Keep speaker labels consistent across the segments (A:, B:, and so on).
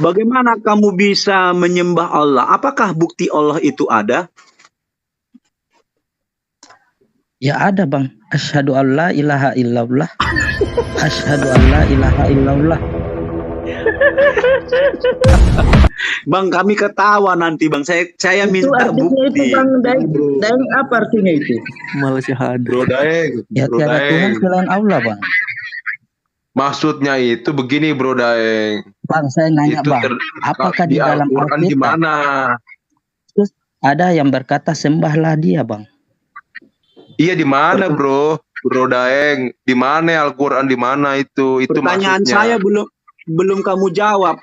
A: Bagaimana kamu bisa menyembah Allah? Apakah bukti Allah itu ada?
B: Ya ada bang. Asyhadu alla ilaha illallah. Asyhadu alla ilaha illallah.
A: Bang, kami ketawa nanti bang. Saya
C: Itu
A: minta
C: artinya itu
A: bukti.
C: bang, Daeng apa artinya itu?
D: Malah syahadat.
E: Bro Daeng,
B: Ya
E: Bro
B: tiada Tuhan
E: Daeng.
B: selain Allah bang.
E: Maksudnya itu begini Bro Daeng.
B: Bang saya nanya
E: Itu
B: bang, apakah di dalam
E: Al-Quran
B: Alkitab
E: gimana?
B: terus ada yang berkata sembahlah dia bang?
E: Iya di mana bro? Bro Daeng, di mana Al-Quran di mana itu? Itu
A: Pertanyaan
E: maksudnya.
A: saya belum kamu jawab.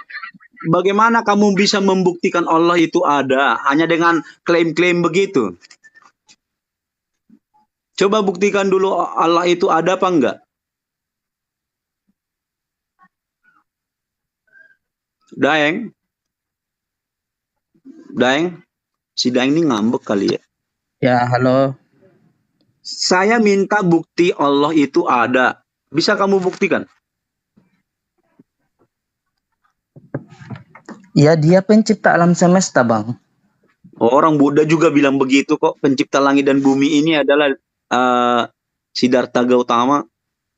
A: Bagaimana kamu bisa membuktikan Allah itu ada hanya dengan klaim-klaim begitu? Coba buktikan dulu Allah itu ada apa enggak? Daeng, si Daeng ini ngambek kali ya.
B: Ya halo.
A: Saya minta bukti Allah itu ada. Bisa kamu buktikan?
B: Ya dia pencipta alam semesta bang.
A: Orang Buddha juga bilang begitu kok. Pencipta langit dan bumi ini adalah Siddhartha Gautama.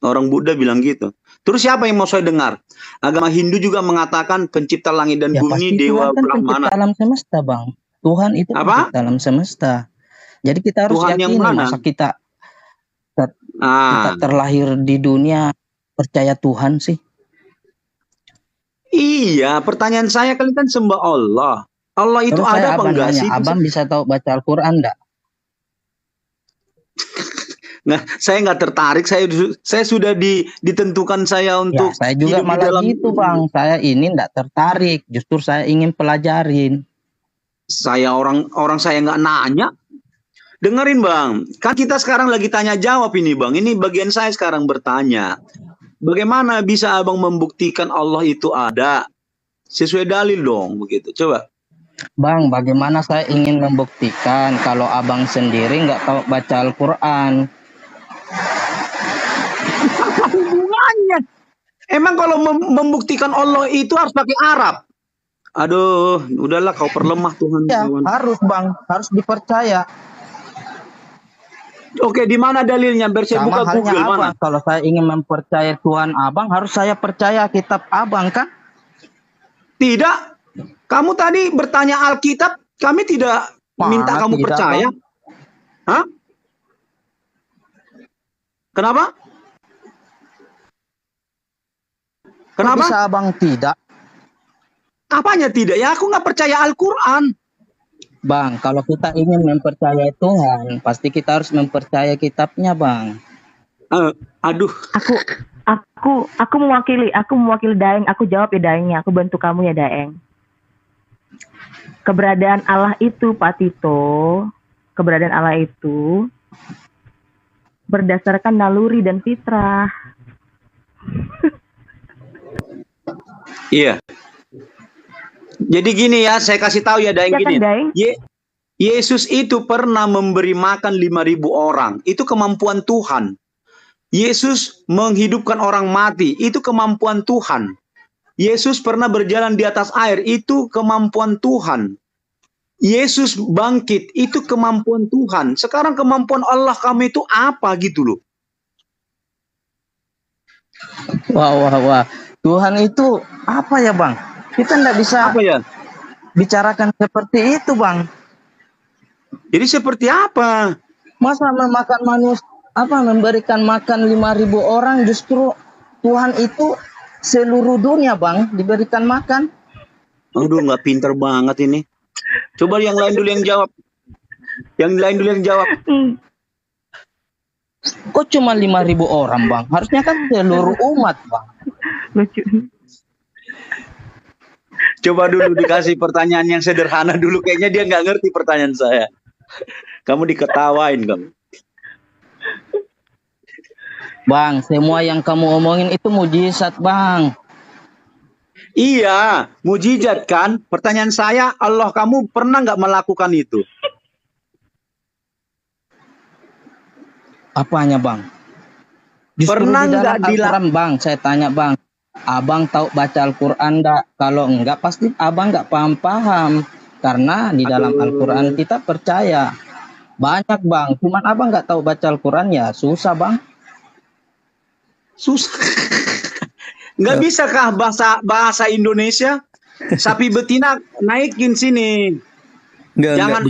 A: Orang Buddha bilang gitu. Terus siapa yang mau saya dengar? Agama Hindu juga mengatakan pencipta langit dan
B: Ya
A: bumi
B: pasti
A: Dewa
B: Tuhan kan pencipta
A: Brahmana.
B: alam semesta bang. Tuhan itu
A: Apa?
B: pencipta alam semesta. Jadi kita harus
A: Tuhan yang
B: yakini
A: mana?
B: masa kita
A: Ah,
B: terlahir di dunia percaya Tuhan sih.
A: iya, pertanyaan saya kalian kan sembah Allah. Allah itu
B: Terus
A: ada apa
B: abang
A: enggak
B: nanya,
A: sih?
B: abang bisa tahu baca Al-Quran enggak?
A: Nah, saya nggak tertarik. Saya sudah ditentukan saya
B: Ya
A: untuk
B: saya juga
A: hidup di
B: malah
A: dalam
B: gitu bang. Saya ini enggak tertarik. Justru saya ingin pelajarin.
A: saya orang saya nggak nanya. Dengerin bang, kan kita sekarang lagi tanya jawab ini bang. Ini bagian saya sekarang bertanya. Bagaimana bisa abang membuktikan Allah itu ada? Sesuai dalil dong, begitu. Coba.
B: Bang, bagaimana saya ingin membuktikan kalau abang sendiri nggak tahu baca Al-Quran?
A: Apa hubungannya? Emang kalau membuktikan Allah itu harus pakai Arab? Aduh, udahlah kau perlemah Tuhan.
B: Ya,
A: Kawan.
B: harus bang, harus dipercaya.
A: Oke, di mana dalilnya? Biar saya
B: Sama
A: buka
B: halnya
A: Google
B: abang,
A: mana?
B: kalau saya ingin mempercayai Tuhan abang, harus saya percaya kitab abang kan?
A: Tidak. Kamu tadi bertanya Alkitab, kami tidak minta
B: Mana
A: kamu
B: tidak,
A: percaya.
B: Bang.
A: Hah? Kenapa?
B: Kok
A: Kenapa?
B: bisa abang tidak?
A: Apanya tidak? Ya aku nggak percaya Al-Quran.
B: Bang, kalau kita ingin mempercayai Tuhan, pasti kita harus mempercayai kitabnya, Bang.
A: Aduh,
F: Aku mewakili Daeng. Aku jawab ya Daengnya. Aku bantu kamu ya Daeng. Keberadaan Allah itu, Pak Tito, keberadaan Allah itu berdasarkan naluri dan fitrah.
A: iya. Jadi gini ya, saya kasih tahu ya Daeng
F: Ya kan,
A: gini.
F: Daeng?
A: Yesus itu pernah memberi makan 5.000 orang. Itu kemampuan Tuhan. Yesus menghidupkan orang mati. Itu kemampuan Tuhan. Yesus pernah berjalan di atas air. Itu kemampuan Tuhan. Yesus bangkit. Itu kemampuan Tuhan. Sekarang kemampuan Allah kami itu apa gitu loh.
B: Wah. Tuhan itu apa ya, Bang? Kita nggak bisa
A: Apa ya?
B: bicarakan seperti itu, Bang.
A: Jadi seperti apa?
B: Masa memakan manusia, memberikan makan 5.000 orang, justru Tuhan itu seluruh dunia, Bang, diberikan makan.
A: Aduh, nggak pinter banget ini. Coba yang lain dulu yang jawab.
B: Kok cuma 5.000 orang, Bang? Harusnya kan seluruh umat, Bang.
F: Lucu.
A: Coba dulu dikasih pertanyaan yang sederhana dulu. Kayaknya dia nggak ngerti pertanyaan saya. Kamu diketawain kamu.
B: Bang, semua yang kamu omongin itu mujizat, Bang.
A: Iya, mujizat kan? Pertanyaan saya, Allah kamu pernah nggak melakukan itu?
B: Apanya, Bang? Justru
A: Pernah
B: di dalam
A: nggak
B: Al-Quran, Bang, saya tanya, Bang. Abang tahu baca Al-Quran enggak? Kalau enggak pasti abang enggak paham-paham. Karena di dalam Al-Quran kita percaya. Banyak bang, cuman abang enggak tahu baca Al-Quran ya susah bang.
A: Susah. Nggak bisa kah bahasa Indonesia? Sapi betina naikin sini. Jangan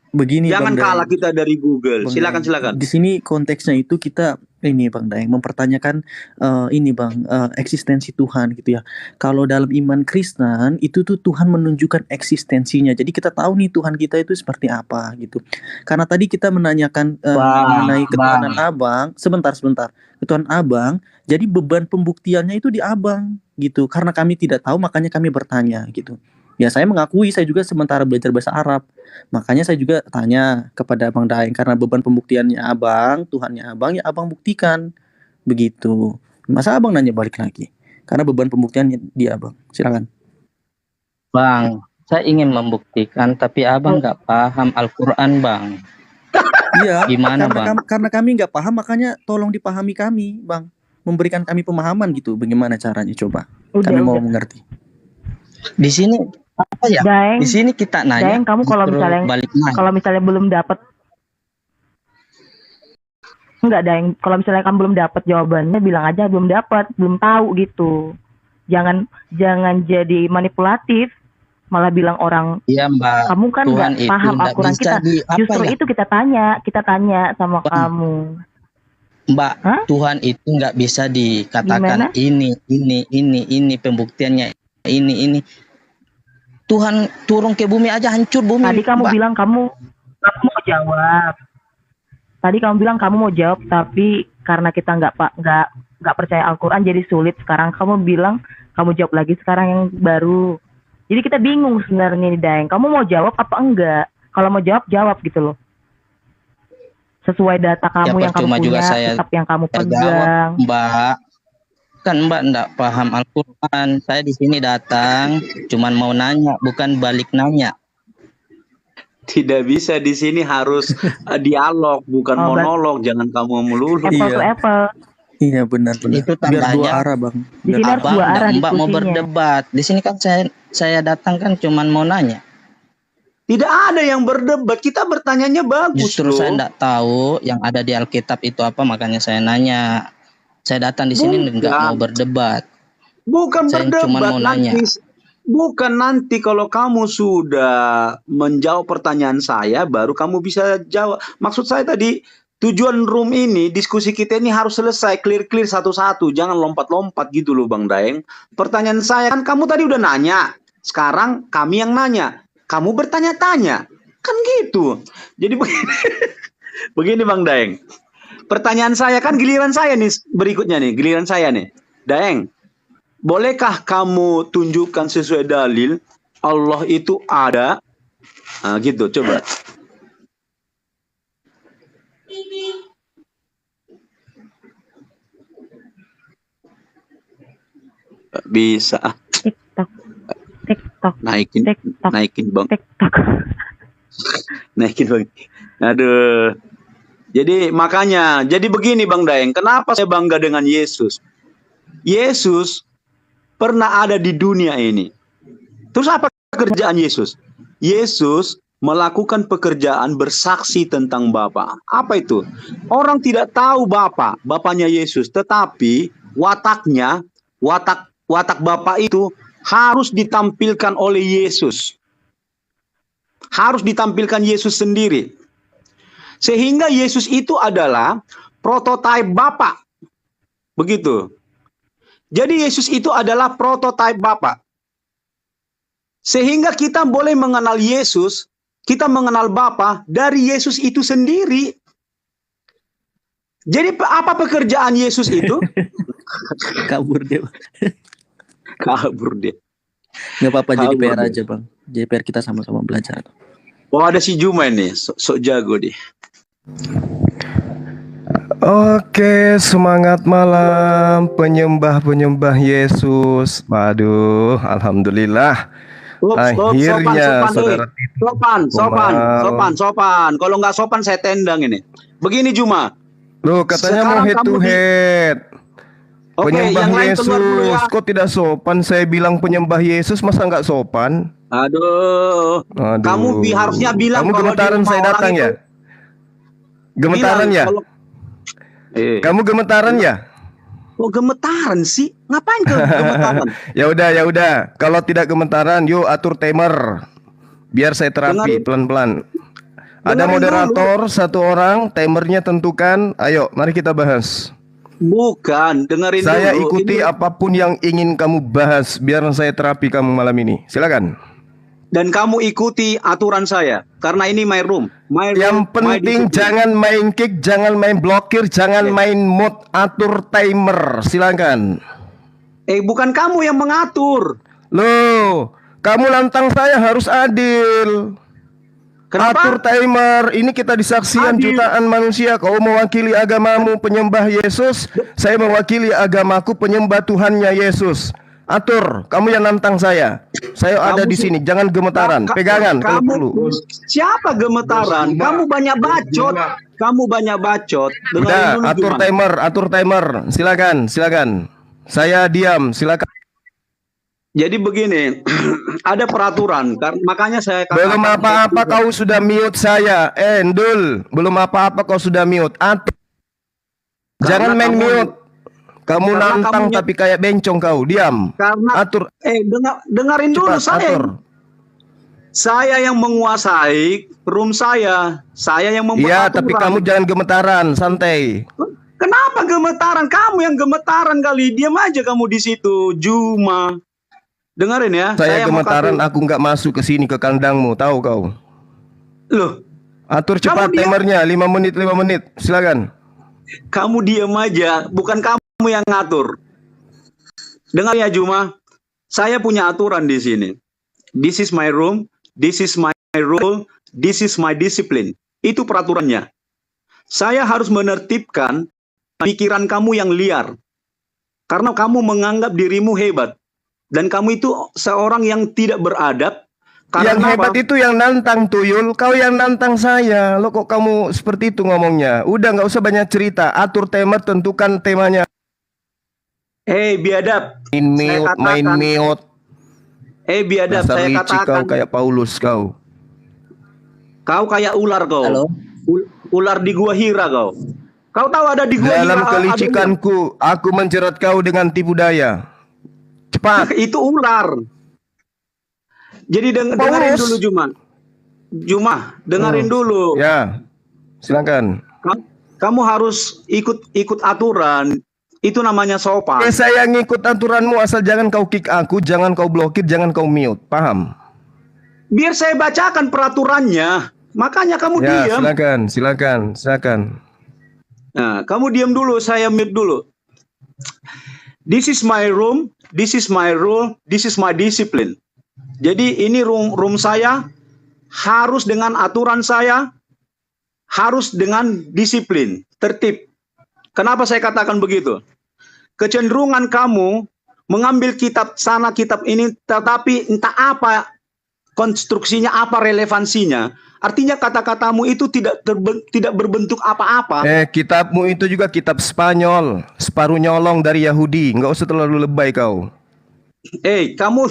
D: begini
A: jangan
D: Bang
A: kalah
D: Daeng.
A: kita dari Google.
D: Bang
A: Silakan
D: Daeng.
A: silakan.
D: Di sini konteksnya itu kita ini Bang Daeng mempertanyakan ini Bang eksistensi Tuhan gitu ya. Kalau dalam iman Kristen itu tuh Tuhan menunjukkan eksistensinya. Jadi kita tahu nih Tuhan kita itu seperti apa gitu. Karena tadi kita menanyakan mengenai ketuhanan Abang, sebentar. Ketuhanan Abang, jadi beban pembuktiannya itu di Abang gitu. Karena kami tidak tahu makanya kami bertanya gitu. Ya saya mengakui saya juga sementara belajar bahasa Arab. Makanya saya juga tanya kepada Abang Daeng karena beban pembuktiannya Abang, Tuhannya Abang, ya Abang buktikan. Begitu. Masa Abang nanya balik lagi? Karena beban pembuktiannya di Abang. Silakan.
B: Bang, saya ingin membuktikan tapi abang nggak paham Al-Quran bang.
D: Iya.
B: Gimana bang?
D: Karena kami nggak paham makanya tolong dipahami kami, Bang. Memberikan kami pemahaman gitu. Bagaimana caranya coba? Kami mau mengerti.
B: Di sini apa ya?
F: Daeng,
B: Di sini kita nanya.
F: Daeng, kamu kalau
B: justru
F: misalnya
B: balik nanya.
F: kalau misalnya belum dapat, enggak Daeng, kalau misalnya kamu belum dapat jawabannya, bilang aja belum dapat, belum tahu gitu. Jangan jadi manipulatif, malah bilang orang
B: Iya mbak.
F: kamu kan
B: Tuhan
F: nggak
B: itu
F: paham
B: nggak
F: Al-Quran
B: bisa
F: kita. Justru
B: ya?
F: itu kita tanya sama
B: Bang.
F: kamu.
B: Mbak,
F: Hah?
B: Tuhan itu nggak bisa dikatakan
F: Gimana?
B: ini pembuktiannya ini. Tuhan turun ke bumi aja hancur bumi.
F: Tadi kamu
B: Mbak.
F: bilang kamu mau jawab. Tadi kamu bilang kamu mau jawab, tapi karena kita nggak percaya Al-Quran jadi sulit. Sekarang kamu bilang kamu jawab lagi sekarang yang baru. Jadi kita bingung sebenarnya nih Daeng. Kamu mau jawab apa enggak? Kalau mau jawab gitu loh. Sesuai data kamu yang kamu
B: percuma juga
F: punya,
B: saya
F: kitab yang kamu
B: terjawab,
F: pegang.
B: Mbak. Kan Mbak enggak paham Al-Quran. Saya di sini datang cuman mau nanya, bukan balik nanya.
A: Tidak bisa di sini harus dialog bukan monolog. Jangan kamu melulu.
F: Apple to
D: Iya.
F: apple.
D: Iya benar.
B: Itu
D: Biar dua
B: tandanya
D: arah, Bang.
F: Di sini harus
B: Abang
F: dua arah
B: dan Mbak mau
F: diskusinya.
B: berdebat. Di sini kan saya datang kan cuman mau nanya.
A: Tidak ada yang berdebat. Kita bertanyanya bagus
B: Justru
A: loh.
B: saya enggak tahu yang ada di Alkitab itu apa, makanya saya nanya. Saya datang di sini enggak mau berdebat.
A: Bukan
B: Saya
A: berdebat
B: cuma mau nanya.
A: Bukan nanti kalau kamu sudah menjawab pertanyaan saya baru kamu bisa jawab. Maksud saya tadi tujuan room ini, diskusi kita ini harus selesai clear satu-satu. Jangan lompat-lompat gitu loh Bang Daeng. Pertanyaan saya kan kamu tadi udah nanya. Sekarang kami yang nanya. Kamu bertanya-tanya. Kan gitu. Jadi begini, begini Bang Daeng. Pertanyaan saya kan giliran saya nih berikutnya nih. Giliran saya nih. Daeng, bolehkah kamu tunjukkan sesuai dalil Allah itu ada? Nah, gitu, coba. Bisa.
F: TikTok.
A: Naikin Bang.
F: TikTok.
A: Naikin Bang. Aduh. Jadi makanya, jadi begini Bang Daeng, kenapa saya bangga dengan Yesus? Yesus pernah ada di dunia ini. Terus apa pekerjaan Yesus? Yesus melakukan pekerjaan bersaksi tentang Bapa. Apa itu? Orang tidak tahu Bapaknya Yesus, tetapi wataknya, watak Bapa itu harus ditampilkan oleh Yesus. Harus ditampilkan Yesus sendiri. Sehingga Yesus itu adalah prototipe Bapa. Begitu. Jadi Yesus itu adalah prototipe Bapa. Sehingga kita boleh mengenal Yesus, kita mengenal Bapa dari Yesus itu sendiri. Jadi apa pekerjaan Yesus itu?
D: Kabur dia.
A: Kabur dia.
D: Nggak apa-apa, jadi
A: Kabur
D: PR
A: dia.
D: aja Bang. Jadi PR kita sama-sama belajar.
A: Oh ada si Juma nih, sok jago dia.
G: Oke, semangat malam penyembah-penyembah Yesus. Waduh, alhamdulillah. Akhirnya saudara
A: sopan. Kalau nggak sopan saya tendang ini. Begini Juma.
G: Loh, katanya mau
A: Sekarang
G: head to
A: kamu
G: head.
A: Oke,
G: Penyembah
A: yang lain keluar dulu ya.
G: Yesus, kok tidak sopan? Saya bilang penyembah Yesus, masa nggak sopan?
A: Aduh.
G: Aduh.
A: Kamu harusnya bilang
G: Kamu
A: kalau di
G: gemetaran
A: rumah
G: saya
A: orang
G: datang
A: itu,
G: ya? Gemetaran
A: bilang
G: ya?
A: kalau-
G: Kamu gemetaran ya?
A: Kok gemetaran sih? Ngapain ke gemetaran?
G: Ya udah. Kalau tidak gemetaran, yuk atur timer. Biar saya terapi
A: Dengarin-
G: pelan-pelan. Ada
A: dengarin
G: moderator satu orang, timernya tentukan. Ayo, mari kita bahas.
A: Bukan, dengerin
G: Saya
A: dulu.
G: ikuti
A: Ini-
G: apapun yang ingin kamu bahas, biar saya terapi kamu malam ini. Silakan.
A: dan kamu ikuti aturan saya karena ini my room. My room,
G: Yang
A: my
G: penting
A: discipline.
G: jangan main kick, jangan main blokir, jangan main mood, atur timer. Silakan.
A: Bukan kamu yang mengatur.
G: Loh, kamu lantang saya harus adil.
A: Kenapa?
G: Atur timer. Ini kita disaksikan
A: Adil.
G: jutaan manusia. Kau mewakili agamamu penyembah Yesus, saya mewakili agamaku penyembah Tuhannya Yesus. Atur, kamu yang nantang saya. Saya ada
A: Kamu
G: di
A: sih-
G: sini. Jangan gemetaran, pegangan kalau perlu.
A: Siapa gemetaran? Kamu banyak bacot. Kamu banyak bacot. Dengerin
G: Udah,
A: dulu
G: atur
A: gimana.
G: atur timer. Silakan. Saya diam. Silakan.
A: Jadi begini, ada peraturan. Makanya saya
G: Belum apa-apa kau sudah mute saya. Ndul, belum apa-apa kau sudah mute. Atur. Jangan main mute. Kamu
A: Karena
G: nantang
A: kamu-
G: tapi kayak bencong kau. Diam.
A: Karena
G: Atur.
A: dengarin dulu
G: Cepat
A: saya.
G: atur.
A: Saya yang menguasai room saya. Saya yang membuat
G: Iya,
A: aturan.
G: tapi kamu jangan gemetaran, santai.
A: Kenapa gemetaran? Kamu yang gemetaran kali. Diam aja kamu di situ. Juma. Dengerin ya.
G: Saya
A: mau
G: gemetaran,
A: kasih-
G: aku nggak masuk ke sini ke kandangmu, tahu kau.
A: Loh,
G: Atur cepat
A: diam.
G: timernya, 5 menit. Silakan.
A: kamu diam aja. Bukan kamu yang ngatur. Dengar ya Juma. Saya punya aturan di sini. This is my room. This is my rule. This is my discipline. Itu peraturannya. Saya harus menertibkan pikiran kamu yang liar. Karena kamu menganggap dirimu hebat. Dan kamu itu seorang yang tidak beradab.
G: Yang
A: Karena
G: hebat
A: apa?
G: itu yang nantang Tuyul, kau yang nantang saya. Lo kok kamu seperti itu ngomongnya? Udah nggak usah banyak cerita. Atur timer, tentukan temanya.
A: Biadab.
G: Main mute.
A: Biadab.
G: Dasar
A: Saya
G: licik kau
A: katakan.
G: kayak Paulus kau.
A: Kau kayak ular kau.
B: Halo.
A: Ular di gua Hira kau. Kau tahu ada di gua
G: Dalam
A: Hira.
G: kelicikanku, aku menjerat kau dengan tipu daya. Cepat.
A: Itu ular. Jadi dengerin dulu Juma, dengerin dulu.
G: Ya, silakan.
A: Kamu harus ikut aturan. Itu namanya sopan.
G: Saya ngikut aturanmu, asal jangan kau kick aku, jangan kau blokir, jangan kau mute. Paham?
A: Biar saya bacakan peraturannya. Makanya kamu
G: Ya,
A: diam.
G: silakan.
A: Nah, kamu diam dulu, saya mute dulu. This is my room, this is my rule, this is my discipline. Jadi ini room saya, harus dengan aturan saya, harus dengan disiplin, tertib. Kenapa saya katakan begitu? Kecenderungan kamu mengambil kitab sana, kitab ini, tetapi entah apa konstruksinya, apa relevansinya. Artinya kata-katamu itu tidak berbentuk apa-apa.
G: Kitabmu itu juga kitab Spanyol, separuh nyolong dari Yahudi. Nggak usah terlalu lebay kau.
A: Kamu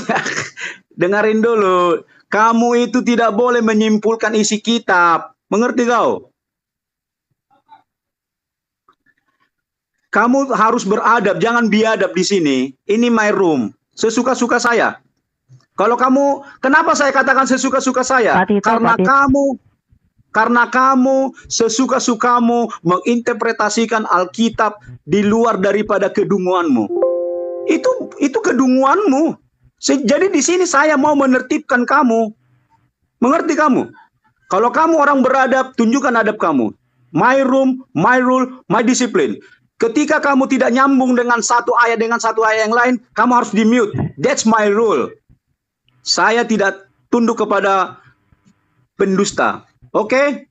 A: dengerin dulu. Kamu itu tidak boleh menyimpulkan isi kitab. Mengerti kau? Kamu harus beradab, jangan biadab di sini. Ini my room. Sesuka-suka saya. Kalau kamu, kenapa saya katakan sesuka-suka saya? Karena kamu sesuka-sukamu menginterpretasikan Alkitab di luar daripada kedunguanmu. Itu kedunguanmu. Jadi di sini saya mau menertibkan kamu. Mengerti kamu? Kalau kamu orang beradab, tunjukkan adab kamu. My room, my rule, my discipline. Ketika kamu tidak nyambung dengan satu ayat yang lain, kamu harus di mute. That's my rule. Saya tidak tunduk kepada pendusta. Oke?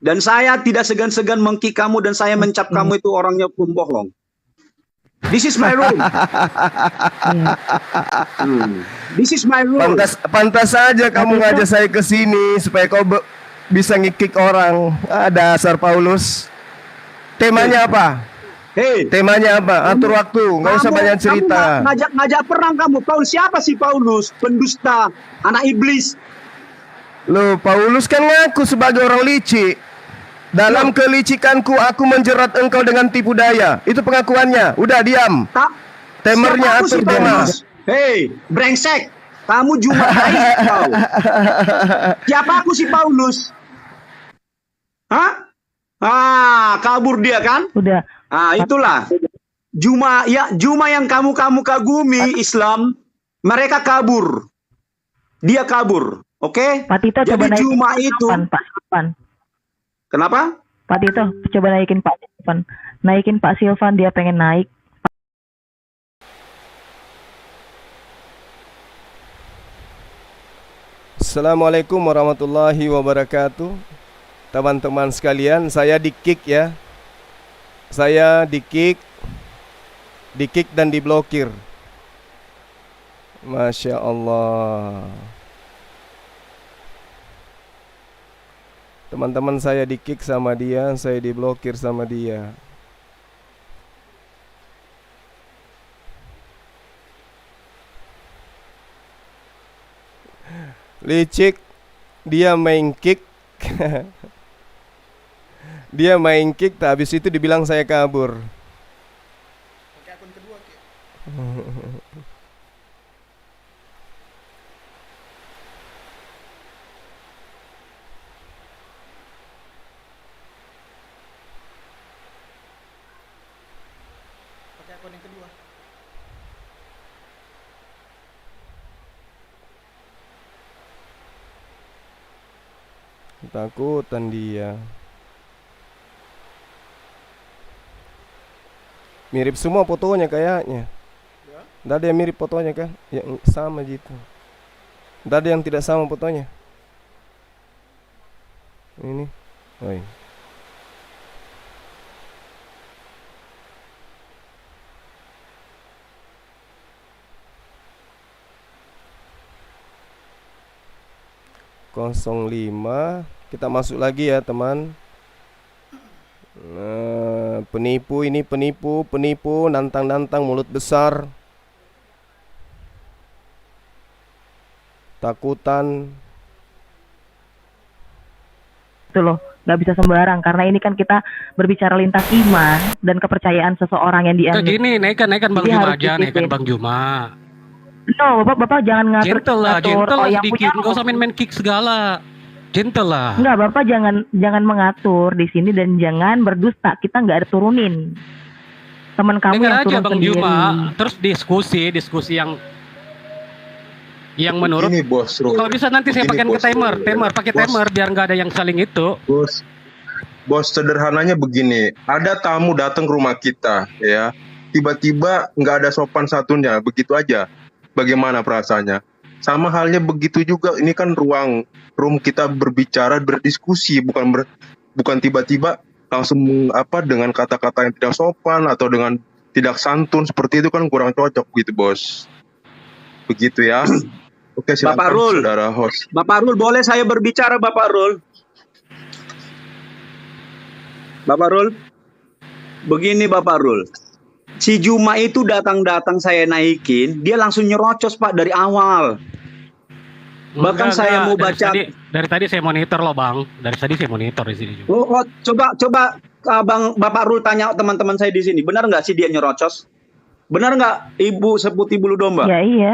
A: Dan saya tidak segan-segan mengkick kamu dan saya mencap kamu itu orangnya pembohong. This is my room. This is my room.
G: Pantas saja kamu ngajak saya ke sini supaya kau bisa nge-kick orang. Dasar Paulus. Temanya apa?
A: Hei,
G: Temanya apa? Atur waktu, nggak usah banyak cerita.
A: Kamu ngajak perang kamu. Paulus siapa sih Paulus? Pendusta, anak iblis.
G: Loh, Paulus kan ngaku sebagai orang licik. Dalam kelicikanku aku menjerat engkau dengan tipu daya. Itu pengakuannya. Udah diam. Temernya
A: Siapa aku
G: atur
A: si
G: tema.
A: Paulus? Hei, brengsek. Kamu Jumatais kau. Siapa aku si Paulus? Hah? Kabur dia kan?
F: Udah.
A: Itulah. Juma yang kamu kagumi Islam, mereka kabur. Dia kabur. Oke?
F: Pak Tito
A: Jadi
F: coba naikin
A: Juma
F: Pak
A: itu.
F: Silvan, Pak Silvan.
A: Kenapa?
F: Pak Tito coba naikin Pak Silvan. Naikin Pak Silvan, dia pengen naik.
G: Assalamualaikum warahmatullahi wabarakatuh. Teman-teman sekalian, saya di-kick ya. Saya di-kick dan diblokir. Masya Allah. Teman-teman saya di-kick sama dia, saya diblokir sama dia. Licik, dia main kick. Dia main kick, tak habis itu dibilang saya kabur. Pakai akun kedua, Ki. Pakai akun yang kedua. Takutan dia. Mirip semua fotonya kayaknya. Nggak ada yang mirip fotonya kan? Yang sama gitu. Nggak ada yang tidak sama fotonya. Ini. Oi. (05) Kita masuk lagi ya teman. Nah, penipu ini penipu, nantang-nantang mulut besar. Takutan.
F: Itu loh, nggak bisa sembarang karena ini kan kita berbicara lintas iman dan kepercayaan seseorang yang dianggap.
H: Gini, naikkan Bang
F: Jadi
H: Juma
F: harus
H: aja, naikkan
F: dikikin.
H: Bang Juma.
F: No, Bapak jangan ngatur.
H: Gentle lah
F: yang
H: sedikit,
F: punya.
H: nggak usah main kick segala. Gentle lah.
F: Enggak, Bapak jangan mengatur di sini dan jangan berdusta. Kita nggak ada turunin. Teman kamu
H: Dengar
F: yang
H: aja
F: turun
H: Bang
F: sendiri.
H: Juma, terus diskusi yang menurut.
E: Ini bos,
H: Kalau bisa nanti saya pakai
E: Bos.
H: pakai
E: Bos.
H: timer biar nggak ada yang saling itu.
E: Bos, sederhananya begini, ada tamu datang ke rumah kita, ya, tiba-tiba nggak ada sopan satunya, begitu aja. Bagaimana perasaannya? Sama halnya begitu juga, ini kan room kita berbicara, berdiskusi, bukan tiba-tiba langsung dengan kata-kata yang tidak sopan atau dengan tidak santun seperti itu kan kurang cocok gitu, bos. Begitu ya. Oke, silakan
A: Bapak Rul.
E: saudara host.
A: Bapak Rul, boleh saya berbicara, Bapak Rul? Bapak Rul, begini Bapak Rul. Si Juma itu datang saya naikin, dia langsung nyerocos Pak dari awal. Bahkan saya mau baca.
H: Dari tadi saya monitor loh Bang. Dari tadi saya monitor di sini juga.
A: Coba Bapak Rul tanya teman-teman saya di sini, benar nggak sih dia nyerocos? Benar nggak Ibu Seputi Bulu Domba?
F: Ya iya.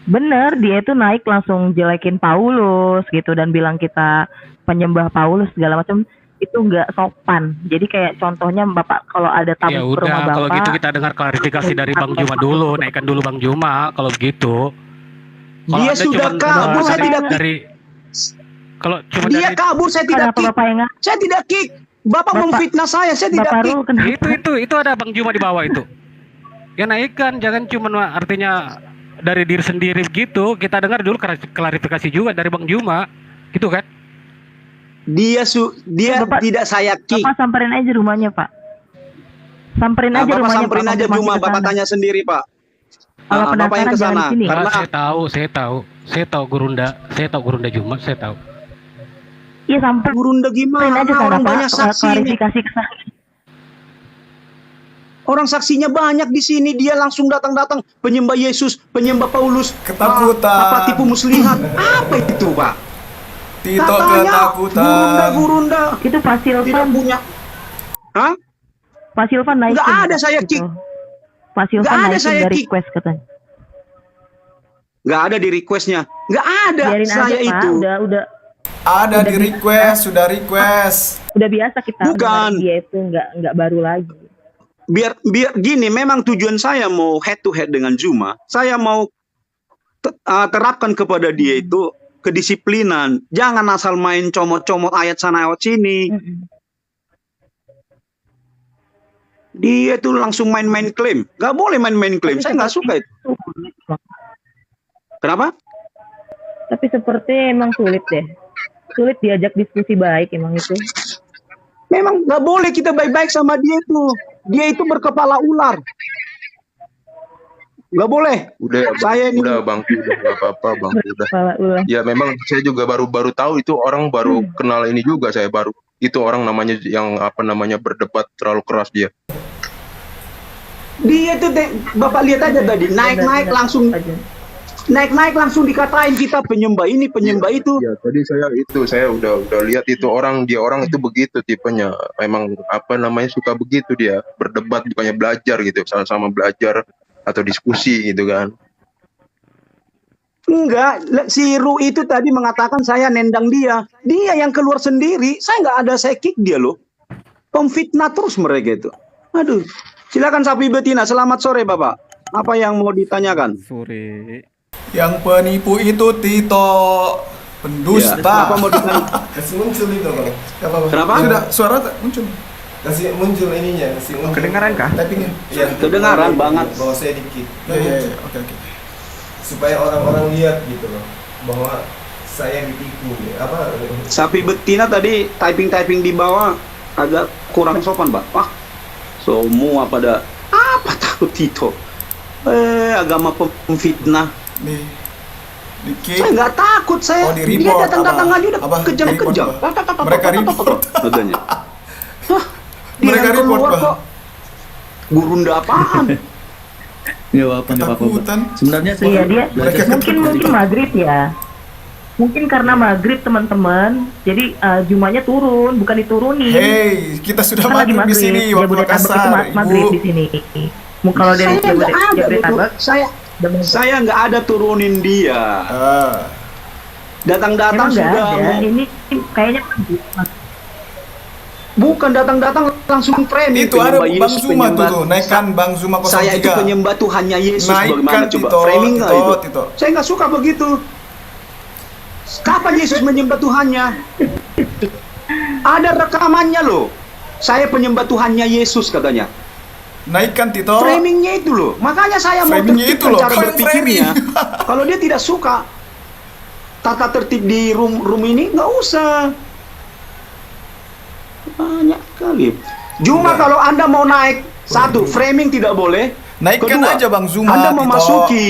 F: Bener, dia itu naik langsung jelekin Paulus gitu dan bilang kita penyembah Paulus segala macam. Itu nggak sopan. Jadi kayak contohnya Bapak kalau ada tamu
H: Ya
F: ke rumah
H: udah,
F: Bapak.
H: kalau gitu kita dengar klarifikasi dari Bang Juma dulu, naikkan dulu Bang Juma kalau gitu. Kalau
A: Dia
H: Anda
A: sudah
H: cuman
A: kabur, saya tidak
H: kalau cuma
A: Dia
H: dari
A: kabur, saya tidak
F: Kenapa
A: kick.
F: Bapak yang
A: Saya tidak kick. Bapak memfitnah saya tidak
F: Bapak
A: kick.
F: Rul kenapa?
H: itu ada Bang Juma di bawah itu. Ya naikkan, jangan cuma artinya dari diri sendiri begitu. Kita dengar dulu klarifikasi juga dari Bang Juma, gitu kan?
A: Dia
F: Bapak-
A: tidak saya kick.
F: Bapak samperin aja rumahnya, Pak. Samperin aja
A: Bapak
F: rumahnya,
A: samperin
F: Pak,
A: aja
F: konfirmasi
A: Juma,
F: ke
A: Bapak
F: sana.
A: tanya sendiri, Pak.
F: Kalau
A: Bapak yang
F: penasaran
A: ke
F: jangan
A: sana.
F: di sini.
A: Karena
H: Saya tahu Gurunda Juma, saya tahu.
F: Iya samperin
A: Gurunda gimana?
F: aja sana,
A: Orang
F: Pak.
A: banyak saksi ini.
F: Klarifikasi ke sana.
A: Orang saksinya banyak di sini. Dia langsung datang-datang, penyembah Yesus, penyembah Paulus.
I: Ketakutan.
A: Apa tipu muslihat? Apa itu, Pak?
I: Tito
A: Katanya
I: ketakutan.
A: gurunda.
F: Itu Pak
A: Tidak
F: Silvan.
A: punya. Hah?
F: Pak Silvan naikin.
A: Nggak ada saya
F: gitu.
A: kick.
F: Pak Silvan
A: Nggak ada
F: naikin
A: saya
F: dari
A: kick.
F: request katanya.
A: Nggak ada di requestnya. Nggak ada
F: Biarin
A: saya
F: aja Pak.
A: itu.
I: Ada di request, sudah request.
F: Udah biasa kita
A: Bukan.
F: dengar dia itu nggak baru lagi.
A: Biar gini, memang tujuan saya mau head to head dengan Zuma. Saya mau terapkan kepada dia itu kedisiplinan. Jangan asal main comot-comot ayat sana ayat sini. Dia itu langsung main-main klaim. Nggak boleh main-main klaim. Saya nggak suka itu. Kenapa?
F: Tapi seperti emang sulit deh. Sulit diajak diskusi baik emang itu.
A: Memang nggak boleh kita baik-baik sama dia itu. Dia itu berkepala ular. Nggak boleh.
E: Udah,
A: Saya ini
E: udah Bang, udah nggak apa-apa Bang, udah.
F: Kepala ular.
E: Ya memang saya juga baru tahu itu orang baru kenal ini juga, saya baru itu orang namanya yang apa namanya berdebat terlalu keras dia.
A: Dia itu Bapak lihat aja tadi naik-naik langsung dikatain kita penyembah ini penyembah itu.
E: Ya tadi saya udah lihat itu orang itu begitu tipenya, memang apa namanya suka begitu dia berdebat bukannya belajar gitu, sama-sama belajar atau diskusi gitu kan.
A: Enggak, si Ru itu tadi mengatakan saya nendang dia. Dia yang keluar sendiri, saya nggak ada saya kick dia loh. Pemfitnah terus mereka itu. Aduh, silakan Sapi Betina, selamat sore Bapak. Apa yang mau ditanyakan?
H: Sore.
I: Yang penipu itu Tito. Pendusta.
A: Ya, apa mau ditanya?
G: Kasih muncul itu bang. Apa-apa.
A: Kenapa?
I: Sudah suara tak muncul.
G: Kasih muncul ininya, kasih muncul.
H: Kedengaran kah?
I: Typingnya.
G: Iya,
A: Kedengaran banget.
G: Bawa saya dikit.
I: Ya. Oke.
G: Supaya orang-orang lihat gitu loh, bahwa saya ditipu ya. Apa?
A: Sapi Betina tadi typing di bawah agak kurang sopan Pak. Wah, semua pada apa takut Tito? Agama pemfitnah.
I: Di
A: Saya nggak takut, saya
I: di
A: dia
I: report
A: datang-datang aja udah
I: apa?
A: kejam-kejam.
I: Di report, Pak. Mereka report.
A: Katanya. Hah, dia
I: Mereka
A: yang
I: report,
A: keluar
I: Pak.
A: kok. Gurunda apaan?
D: Nggak apa-apa, nggak apa-apa.
I: Ketakutan.
D: Sebenarnya saya
F: Iya dia
I: Mereka
F: mungkin maghrib ya. Mungkin karena maghrib teman-teman, jadi jumanya turun, bukan diturunin.
I: Hey, kita sudah
F: Kan lagi
I: maghrib di sini waktu
F: Jabodetabek itu
I: Makassar,
F: maghrib
I: Ibu.
F: di sini. Kalau dari
A: Saya nggak ada,
F: Jabodetabek,
A: Bu. Saya nggak ada turunin dia.
I: Ah.
A: Datang-datang
F: emang nggak
A: sudah
F: ada. Ini kayaknya
A: bukan datang-datang langsung framing
I: Itu ada
A: penyembah
I: Bang
A: Yesus,
I: Zuma
A: penyembah-
I: tuh, naikkan Bang Zuma 03.
A: Saya itu penyembah Tuhannya Yesus.
I: Naikkan,
A: Bagaimana coba
I: Tito,
A: framing nggak
I: Tito,
A: itu?
I: Tito.
A: Saya nggak suka begitu. Kapan Yesus menyembah Tuhannya? Ada rekamannya loh. Saya penyembah Tuhannya Yesus katanya.
I: Naikkan Tito.
A: Framingnya itu loh. Makanya saya mau
I: Framingnya itu
A: tertibkan
I: loh,
A: cara
I: kau yang
A: berpikirnya.
I: framing.
A: Kalau dia tidak suka tata tertib di room ini, nggak usah. Banyak kali. Cuma
I: Udah.
A: kalau Anda mau naik, satu, framing tidak boleh.
I: Naikkan
A: Kedua,
I: aja Bang Zuma,
A: Anda
I: Tito.
A: memasuki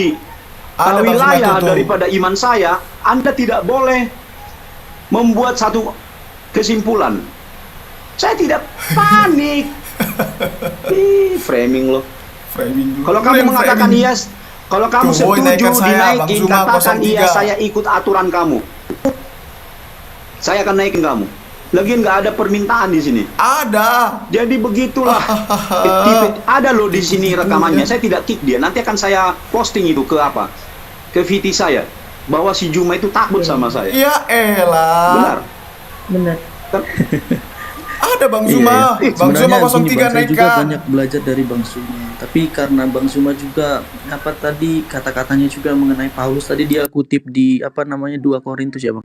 I: Ada Bang Zuma
A: wilayah
I: tuh.
A: daripada iman saya, Anda tidak boleh membuat satu kesimpulan. Saya tidak panik. Framing loh.
I: Framing dulu.
A: Kalau
I: Lu
A: kamu
I: yang
A: mengatakan
I: framing.
A: yes, kalau kamu
I: Tuh, boy,
A: setuju
I: naikkan saya, Bang
A: dinaikin,
I: Zuma
A: katakan
I: 03.
A: iya saya ikut aturan kamu. Saya akan naikin kamu. Lagian nggak ada permintaan di sini.
I: Ada.
A: Jadi begitulah. Ada loh di sini rekamannya. Saya tidak kick dia. Nanti akan saya posting itu ke apa? Ke VT saya. Bahwa si Juma itu takut sama saya.
I: Ya elah.
A: Benar.
F: benar.
I: Ada Bang
D: Iya,
I: Zuma.
D: iya.
I: Bang Zuma
D: Sebenarnya gini,
I: 03
D: Bang, saya juga
I: naikkan.
D: banyak belajar dari Bang Zuma. Tapi karena Bang Zuma juga apa tadi kata-katanya juga mengenai Paulus tadi dia kutip di apa namanya 2 Korintus ya Bang.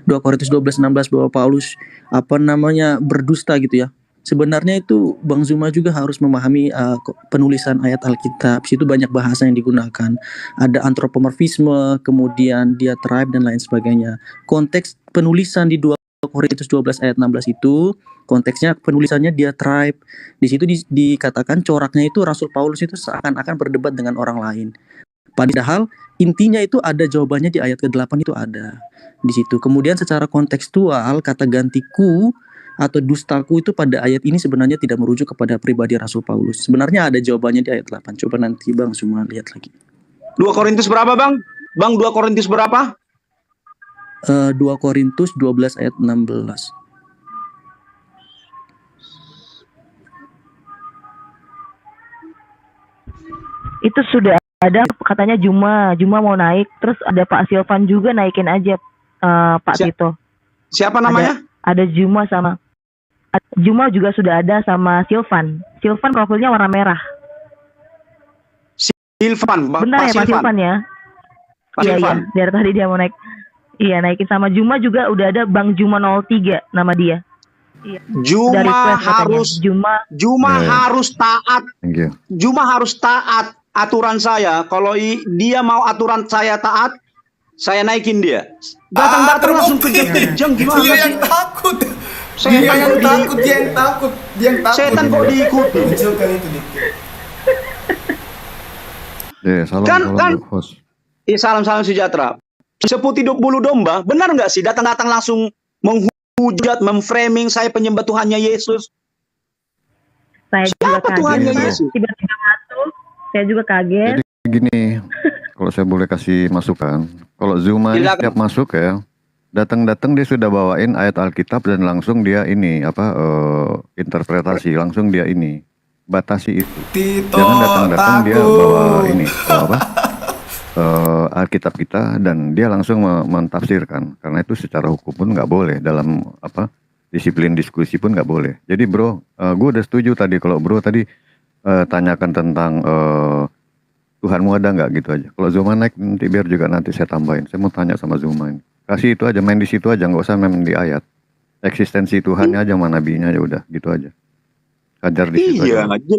D: 2 Korintus 12:16 bahwa Paulus apa namanya berdusta gitu ya. Sebenarnya itu Bang Zuma juga harus memahami penulisan ayat Alkitab. Situ banyak bahasa yang digunakan. Ada antropomorfisme, kemudian diatribe dan lain sebagainya. Konteks penulisan di 2 Korintus 12 ayat 16 itu konteksnya penulisannya diatribe. Di situ dikatakan coraknya itu Rasul Paulus itu seakan-akan berdebat dengan orang lain. Padahal intinya itu ada jawabannya di ayat ke-8 itu ada di situ. Kemudian secara kontekstual kata gantiku atau dustaku itu pada ayat ini sebenarnya tidak merujuk kepada pribadi Rasul Paulus. Sebenarnya ada jawabannya di ayat 8. Coba nanti Bang semua lihat lagi.
A: 2 Korintus berapa, Bang? Bang, 2 Korintus berapa?
D: 2 Korintus 12 ayat 16.
F: Itu sudah ada katanya Juma mau naik, terus ada Pak Silvan juga naikin aja Pak Tito.
A: Siapa namanya?
F: Ada Juma sama Juma juga sudah ada sama Silvan. Silvan profilnya warna merah.
A: Silvan,
F: Benar
A: Pak
F: ya Pak Silvan ya?
A: Pak
F: Iya,
A: Silvan.
F: dari tadi dia mau naik. Iya, naikin sama Juma juga udah ada Bang Juma 03 nama dia. Iya. Dari
A: Juma
F: request katanya.
A: harus
F: Juma
A: harus taat.
J: Thank you.
A: Juma harus taat aturan saya. Kalau dia mau aturan saya taat, saya naikin dia. Datang-datang langsung kejang-kejang gimana
I: Dia
A: sih?
I: yang takut.
A: Setan
I: Dia yang
A: kok
I: takut, dia yang takut, dia yang takut.
A: Setan kok diikuti?
I: Munculkan itu dikit.
J: Salam
A: Kan-
J: salam host.
A: Salam sejahtera. Seputih bulu domba, benar nggak sih? Datang-datang langsung menghujat, memframing saya penyembah Tuhannya Yesus.
F: Saya juga
A: Siapa
F: kaget.
A: Tuhannya
F: Pak.
A: Yesus?
F: Tiba-tiba masuk, saya juga kaget.
J: Jadi gini, kalau saya boleh kasih masukan, kalau Zuma ini
A: Silakan.
J: setiap masuk ya, datang-datang dia sudah bawain ayat Alkitab dan langsung dia ini interpretasi, langsung dia ini batasi itu.
I: Tito
J: Jangan datang-datang dia bawa
I: takut.
J: ini Alkitab kita dan dia langsung mentafsirkan, karena itu secara hukum pun nggak boleh, dalam disiplin diskusi pun nggak boleh. Jadi bro, gue udah setuju tadi kalau bro tadi tanyakan tentang Tuhanmu ada nggak gitu aja. Kalau Zuma naik nanti biar juga nanti saya tambahin. Saya mau tanya sama Zuma ini. Kasih itu aja, main di situ aja, nggak usah main di ayat. Eksistensi Tuhannya aja, mana nabinya ya udah gitu aja. Ajar di situ
A: Iya.
J: aja.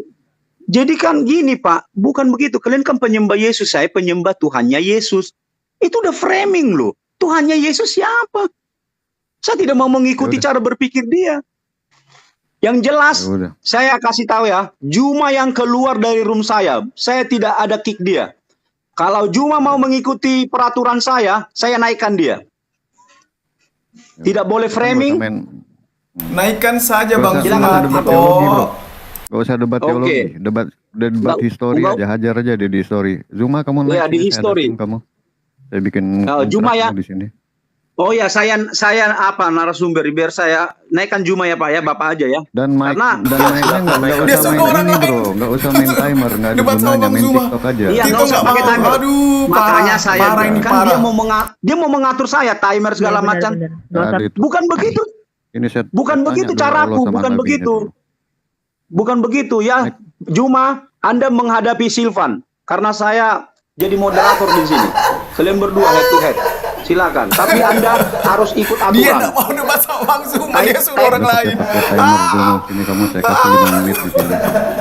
A: Jadi kan gini Pak, bukan begitu. Kalian kan penyembah Yesus, saya penyembah Tuhannya Yesus. Itu udah framing loh. Tuhannya Yesus siapa? Saya tidak mau mengikuti cara berpikir dia. Yang jelas,
J: Ya udah.
A: saya kasih tahu ya, Juma yang keluar dari room saya tidak ada kick dia. Kalau Juma mau mengikuti peraturan saya naikkan dia. Tidak boleh framing.
I: Naikkan saja
J: Nggak
I: Bang
J: usah-
I: Zuma,
J: nggak usah debat
I: Tito.
J: teologi, bro. Gak usah debat
A: Oke.
J: teologi, debat
A: Nggak-
J: histori
A: nggak-
J: aja, hajar aja di histori. Zuma kamu naik
A: Iya, di
J: sini, saya
A: history.
J: datang kamu. Saya bikin
A: Juma
J: kontrak
A: ya.
J: kamu di sini.
A: Oh ya, saya narasumber biar saya naikkan Juma ya Pak ya, Bapak aja ya.
J: Dan mic
A: Karena-
J: dan mic-nya nggak
I: Dia
J: usah
I: suruh
J: main
I: orang
J: ini
I: lain.
J: bro, nggak usah main timer, nggak ada
I: Debat sama
J: gunanya,
I: Bang
J: main
I: Zuma.
J: TikTok aja.
A: Iya,
I: Tito
A: nggak usah
I: nggak
A: pakai
I: mau.
A: timer.
I: Aduh,
A: Makanya
I: parah,
A: saya
I: parah ini
A: kan
I: parah.
A: dia mau mengatur saya timer segala
F: Iya,
A: macam.
F: benar. Nggak
J: Nggak
F: usah.
J: ada itu.
A: Bukan begitu.
J: Ini saya
A: Bukan
J: tanya
A: begitu
J: dulu
A: caraku,
J: Allah sama
A: bukan
J: nabinya
A: begitu.
J: dulu.
A: Bukan begitu ya. Juma, Anda menghadapi Silvan karena saya jadi moderator di sini. Kalian berdua head to head. Silakan. Tapi Anda harus ikut
I: Dia
A: aturan.
I: nggak mau debat sama Bang Zuma, dia suruh
A: Taik-
I: orang
J: Udah,
I: lain.
J: saya pakai timer dulu, sini kamu saya kasih 5 menit di sini.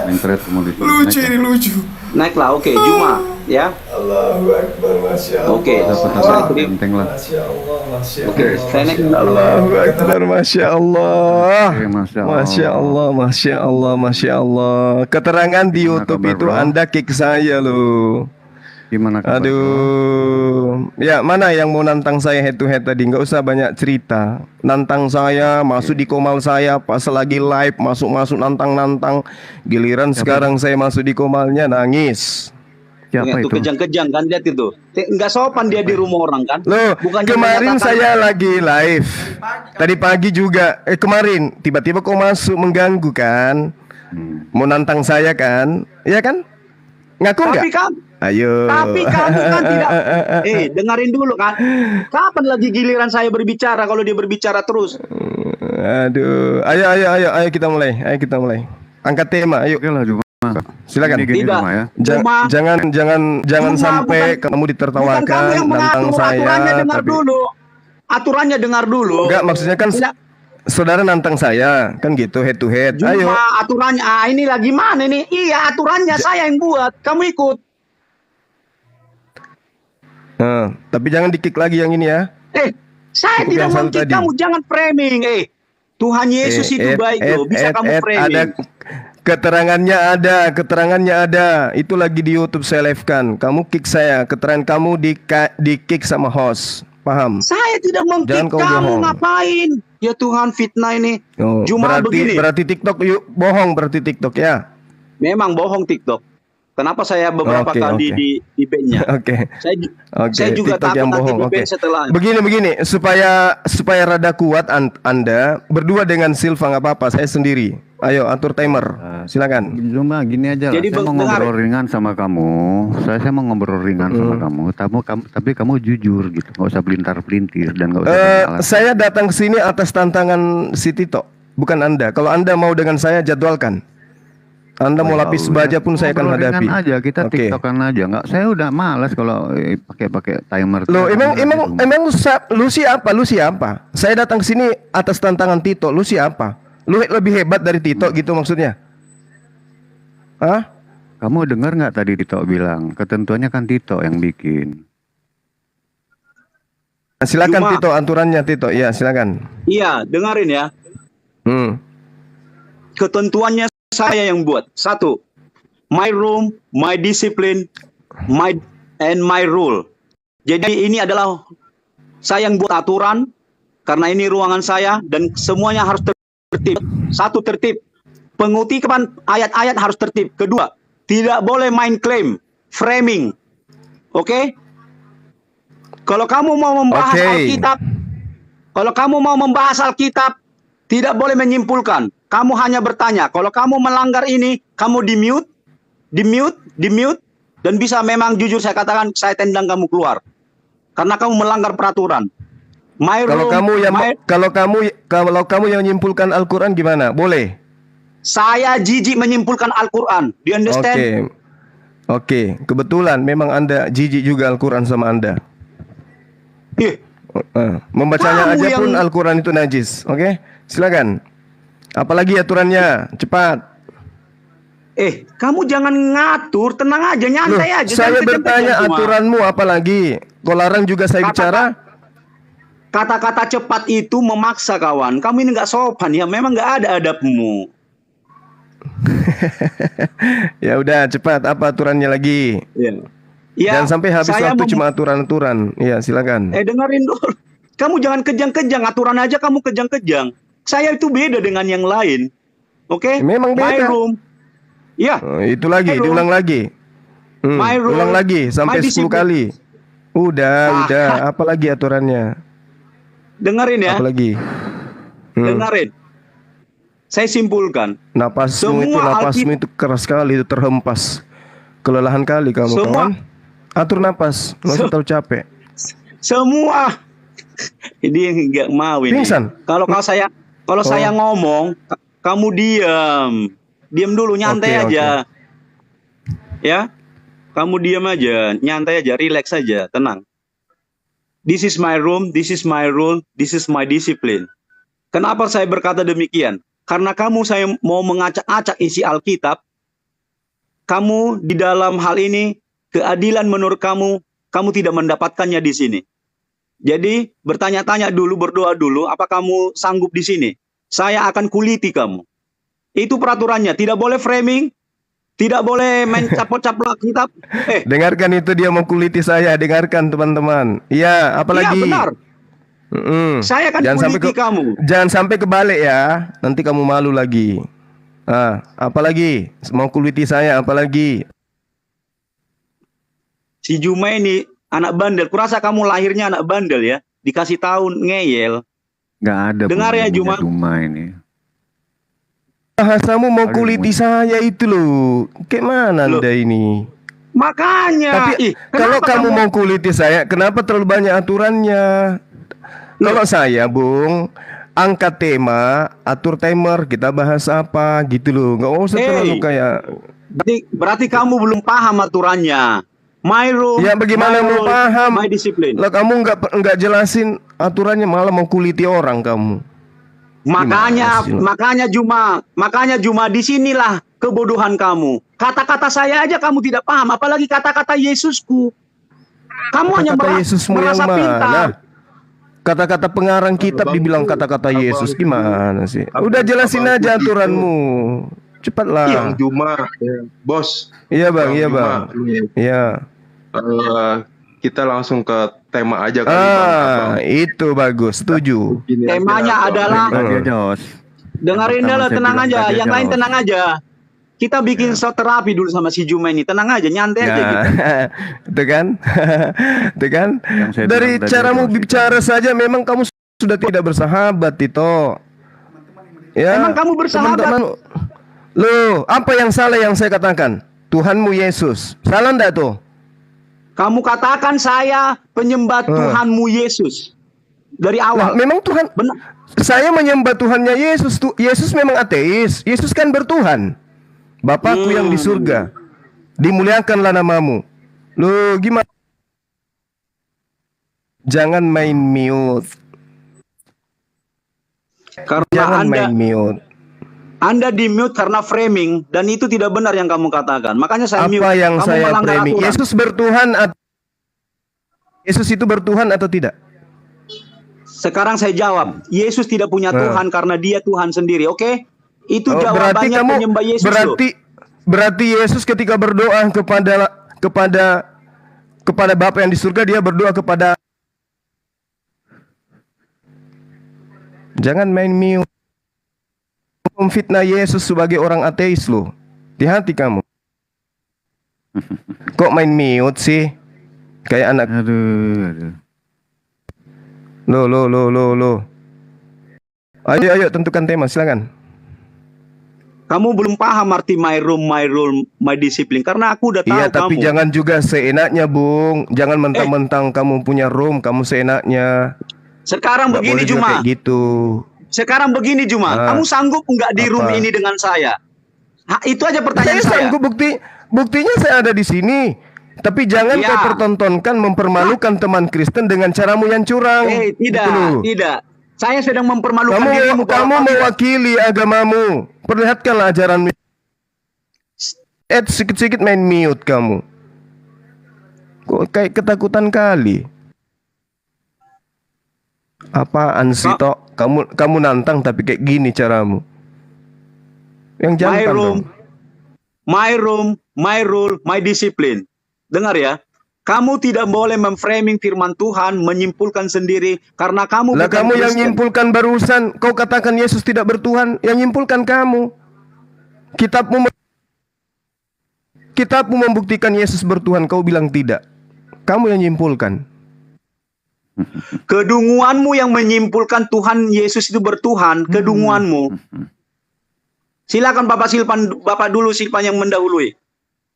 J: Main thread kamu di sini.
I: Lucu
J: Naik,
I: ini, lucu.
A: Naiklah, oke, Juma, ya.
I: Allahu Akbar, Masya Allah.
A: Oke,
J: dapat
A: saya
J: hasil
A: ikuti.
J: penting lah.
I: Masya Allah, Masya
A: Oke,
I: Allah.
A: saya naik.
G: Allahu Akbar, Masya Allah.
J: Oke, Masya Allah.
G: Masya Allah, Masya Allah, Masya Allah. Keterangan di
J: Gimana
G: YouTube
J: kabar,
G: itu
J: bro?
G: Anda kick saya loh.
J: Gimana kabar, bro?
G: Aduh, ya mana yang mau nantang saya head to head tadi? Nggak usah banyak cerita. Nantang saya, masuk di komal saya, pas lagi live masuk nantang. Giliran sekarang saya masuk di komalnya nangis.
J: Siapa
A: Tuh
J: itu?
A: kejang-kejang kan lihat itu. Enggak sopan dia di rumah orang kan.
G: Loh,
A: Bukannya
G: kemarin
A: menyatakan-
G: saya lagi live. Tadi pagi juga. Kemarin tiba-tiba kau masuk mengganggu kan? Mau nantang saya kan? Iya kan? Ngaku
A: Tapi
G: nggak?
A: kan
G: Ayo.
A: Tapi kamu kan tidak. Dengerin dulu kan. Kapan lagi giliran saya berbicara kalau dia berbicara terus?
G: Aduh. Ayo kita mulai. Ayo kita mulai. Angkat tema. Ayo.
J: Oke lah, Juma.
G: Silakan.
J: Gini,
A: Tidak.
J: Juma ya.
A: Cuma-
G: Jangan
A: Cuma
G: sampai
A: bukan-
G: kamu
A: Bukan
G: ditertawakan
A: kamu yang
G: tentang
A: mengatur.
G: saya.
A: Aturannya dengar
G: Tapi
A: dulu. Aturannya dengar dulu.
G: enggak, maksudnya kan
A: Tidak.
G: saudara nantang saya kan gitu head to head. Ayo.
A: Cuma aturannya. Ini lagi mana nih? Iya aturannya saya yang buat. Kamu ikut.
G: Tapi jangan di-kick lagi yang ini ya.
A: Saya
G: Cukup
A: tidak
G: yang satu
A: mungkin
G: tadi.
A: kamu jangan framing. Tuhan Yesus itu baik loh. Bisa kamu
G: ada
A: framing.
G: keterangannya ada. Itu lagi di YouTube saya live-kan. Kamu kick saya, keterangan kamu di kick sama host. Paham?
A: Saya tidak mungkin
G: Jangan kau
A: kamu
G: bohong.
A: ngapain. Ya Tuhan, fitnah ini.
G: Oh,
A: Cuma begini.
G: berarti TikTok yuk bohong, berarti TikTok ya.
A: Memang bohong TikTok. Kenapa saya beberapa kali di ban-nya?
G: Oke.
A: Saya juga
G: TikTok
A: takut
G: yang
A: nanti
G: bohong.
A: di ban setelah.
G: Begini, supaya rada kuat Anda berdua dengan Silva nggak apa-apa. Saya sendiri. Ayo atur timer. Silakan.
J: Cuma gini aja lah.
A: Jadi
J: Saya mau ngobrol ringan sama kamu. Saya mau ngobrol ringan sama kamu. Tapi kamu jujur gitu. Nggak usah pelintar-pelintir dan nggak usah.
G: Saya datang ke sini atas tantangan si Tito, bukan Anda. Kalau Anda mau dengan saya, jadwalkan. Anda mau lapis baja pun saya akan hadapi.
J: Aja kita tiktokan aja, nggak. Saya udah malas kalau pakai timer.
G: Loh, emang lu siapa? Lu siapa? Saya datang ke sini atas tantangan Tito. Lu siapa? Lu lebih hebat dari Tito gitu maksudnya? Hah?
J: Kamu dengar nggak tadi Tito bilang ketentuannya kan Tito yang bikin.
G: Silakan Tito, aturannya Tito. Ya, silakan.
A: Iya, dengerin ya. Ketentuannya saya yang buat. 1. My room, my discipline, my rule. Jadi ini adalah saya yang buat aturan karena ini ruangan saya dan semuanya harus tertib. 1, tertib. Pengutipan ayat-ayat harus tertib. 2, tidak boleh main klaim, framing. Oke? Kalau kamu mau membahas Alkitab, tidak boleh menyimpulkan. Kamu hanya bertanya. Kalau kamu melanggar ini, kamu di mute, dan bisa memang jujur saya katakan, saya tendang kamu keluar. Karena kamu melanggar peraturan.
G: Kalau kamu yang menyimpulkan Al-Quran gimana? Boleh?
A: Saya jijik menyimpulkan Al-Quran. Do you understand?
G: Oke. Kebetulan memang Anda jijik juga Al-Quran sama Anda. Membacanya aja pun Al-Quran itu najis. Oke? Silakan. Apalagi aturannya? Cepat.
A: Kamu jangan ngatur, tenang aja, nyantai aja.
G: Saya bertanya aturanmu apalagi? Kau larang juga saya bicara.
A: Kata-kata cepat itu memaksa kawan. Kamu ini nggak sopan ya, memang nggak ada adabmu.
G: Ya udah cepat, apa aturannya lagi? Jangan sampai habis waktu cuma aturan-aturan. Iya, silakan.
A: Dengerin dulu. Kamu jangan kejang-kejang, aturan aja kamu kejang-kejang. Saya itu beda dengan yang lain. Oke?
G: Memang beda.
A: My room. Ya.
G: Itu lagi, diulang lagi.
A: My room.
G: Ulang lagi sampai 10 kali. Udah. Apalagi aturannya?
A: Dengerin ya.
G: Apalagi?
A: Dengerin. Saya simpulkan.
G: Napasmu itu keras sekali, itu terhempas. Kelelahan kali kamu, kawan. Atur napas, nggak usah tahu capek.
A: Semua. Ini nggak mau ini.
G: Pingsan.
A: Kalau saya ngomong, kamu diam dulu, nyantai aja. Ya, kamu diam aja, nyantai aja, relax aja, tenang. This is my room, this is my rule, this is my discipline. Kenapa saya berkata demikian? Karena saya mau mengacak-acak isi Alkitab. Kamu di dalam hal ini, keadilan menurut kamu tidak mendapatkannya di sini. Jadi bertanya-tanya dulu, berdoa dulu, apa kamu sanggup di sini? Saya akan kuliti kamu. Itu peraturannya, tidak boleh framing, tidak boleh main capot-caplok kitab.
G: Dengarkan itu, dia mengkuliti saya, dengarkan teman-teman. Iya, apalagi?
A: Iya, benar. Saya akan kuliti kamu.
G: Jangan sampai kebalik ya, nanti kamu malu lagi. Apalagi? Mau kuliti saya, apalagi?
A: Si Juma ini anak bandel. Kurasa kamu lahirnya anak bandel ya. Dikasih tahu ngeyel.
J: Nggak ada.
A: Dengar ya Juma.
J: Ini.
G: Bahasamu mau kuliti saya itu loh. Kayak mana Anda ini?
A: Makanya.
G: Tapi kalau kamu mau kuliti saya, kenapa terlalu banyak aturannya? Kalau saya, Bung, angkat tema, atur timer, kita bahas apa gitu loh. Nggak usah terlalu kayak.
A: Berarti kamu belum paham aturannya. My room.
G: Ya bagaimana mau paham?
A: My discipline.
G: Lah kamu nggak jelasin aturannya, malah mau kuliti orang kamu.
A: Makanya Juma disinilah kebodohan kamu. Kata-kata saya aja kamu tidak paham, apalagi kata-kata Yesusku. Kamu hanya merasa pintar.
G: Kata-kata pengarang kitab dibilang kata-kata Yesus, gimana sih? Udah jelasin aja aturanmu. Cepatlah.
E: Bang Juma, bos.
G: Iya bang, iya bang. Iya.
E: Kita langsung ke tema aja kali Bang.
G: Itu bagus, setuju.
A: Temanya adalah
J: Dia Jos.
A: dengerin
J: Pertama
A: dulu,
J: saya
A: tenang
J: bilang
A: aja.
J: tadi
A: Yang lain
J: Jos.
A: tenang aja. Kita bikin terapi dulu sama si Juma ini. Tenang aja, nyantai aja
G: Ya,
A: gitu.
G: itu kan, itu kan.
J: Yang saya
G: Dari
J: bilang tadi
G: caramu
J: Jos, itu.
G: bicara saja memang kamu sudah tidak bersahabat, Tito. Ya,
A: Emang kamu bersahabat?
G: teman-teman. Loh, apa yang salah yang saya katakan? Tuhanmu Yesus. Salah enggak tuh?
A: Kamu katakan saya penyembah Tuhanmu Yesus. Dari
G: Lah,
A: awal.
G: memang Tuhan.
A: Benar.
G: Saya menyembah Tuhannya Yesus. Yesus memang ateis. Yesus kan bertuhan. Bapakku yang di surga, dimuliakanlah namamu. Loh, gimana? Jangan main mute.
A: Karena
G: Jangan main mute.
A: Anda di mute karena framing dan itu tidak benar yang kamu katakan. Makanya saya mute.
G: Apa yang
A: Kamu
G: saya
A: melanggar
G: framing?
A: aturan.
G: Yesus bertuhan Yesus itu bertuhan atau tidak?
A: Sekarang saya jawab, Yesus tidak punya Tuhan karena dia Tuhan sendiri, oke? Itu
G: Oh, berarti
A: jawabannya
G: kamu
A: penyembah Yesus loh.
G: berarti Yesus ketika berdoa kepada Bapa yang di surga, dia berdoa kepada. Jangan main mute. Memfitnah Yesus sebagai orang ateis loh. Hati-hati kamu. Kok main mute sih? Kayak anak.
J: Aduh.
G: Loh. Ayo tentukan tema, silakan.
A: Kamu belum paham arti my room, my rule, my discipline karena aku udah tahu
G: Iya, tapi
A: kamu.
G: jangan juga seenaknya, Bung. Jangan mentang-mentang kamu punya room, kamu seenaknya.
A: Sekarang
G: Nggak
A: begini
G: boleh juga
A: Juma.
G: kayak gitu.
A: Sekarang begini Juma. Kamu sanggup nggak di room
G: Apa?
A: ini dengan saya? Itu aja pertanyaan
G: Saya
A: saya.
G: sanggup, buktinya saya ada di sini. Tapi jangan
A: Iya.
G: kau pertontonkan mempermalukan teman Kristen dengan caramu yang curang.
A: Tidak,
G: Gitu loh.
A: tidak. Saya sedang mempermalukan dirimu.
G: Kamu
A: kalau
G: mewakili agamamu. Perlihatkanlah ajaranmu. Sedikit-sedikit main mute kamu. Kok kayak ketakutan kali. Apaan sih, Tok? Kamu nantang tapi kayak gini caramu. Yang jantan dong.
A: my room, my rule, my discipline. Dengar ya. Kamu tidak boleh memframing firman Tuhan, menyimpulkan sendiri karena kamu
G: Lah
A: bukan
G: kamu yang
A: Kristen.
G: nyimpulkan barusan. Kau katakan Yesus tidak bertuhan. Yang nyimpulkan kamu. Kitabmu membuktikan Yesus bertuhan. Kau bilang tidak. Kamu yang nyimpulkan.
A: Kedunguanmu yang menyimpulkan Tuhan Yesus itu bertuhan. Kedunguanmu. Silakan Bapak Silpan, Bapak dulu Silpan yang mendahului.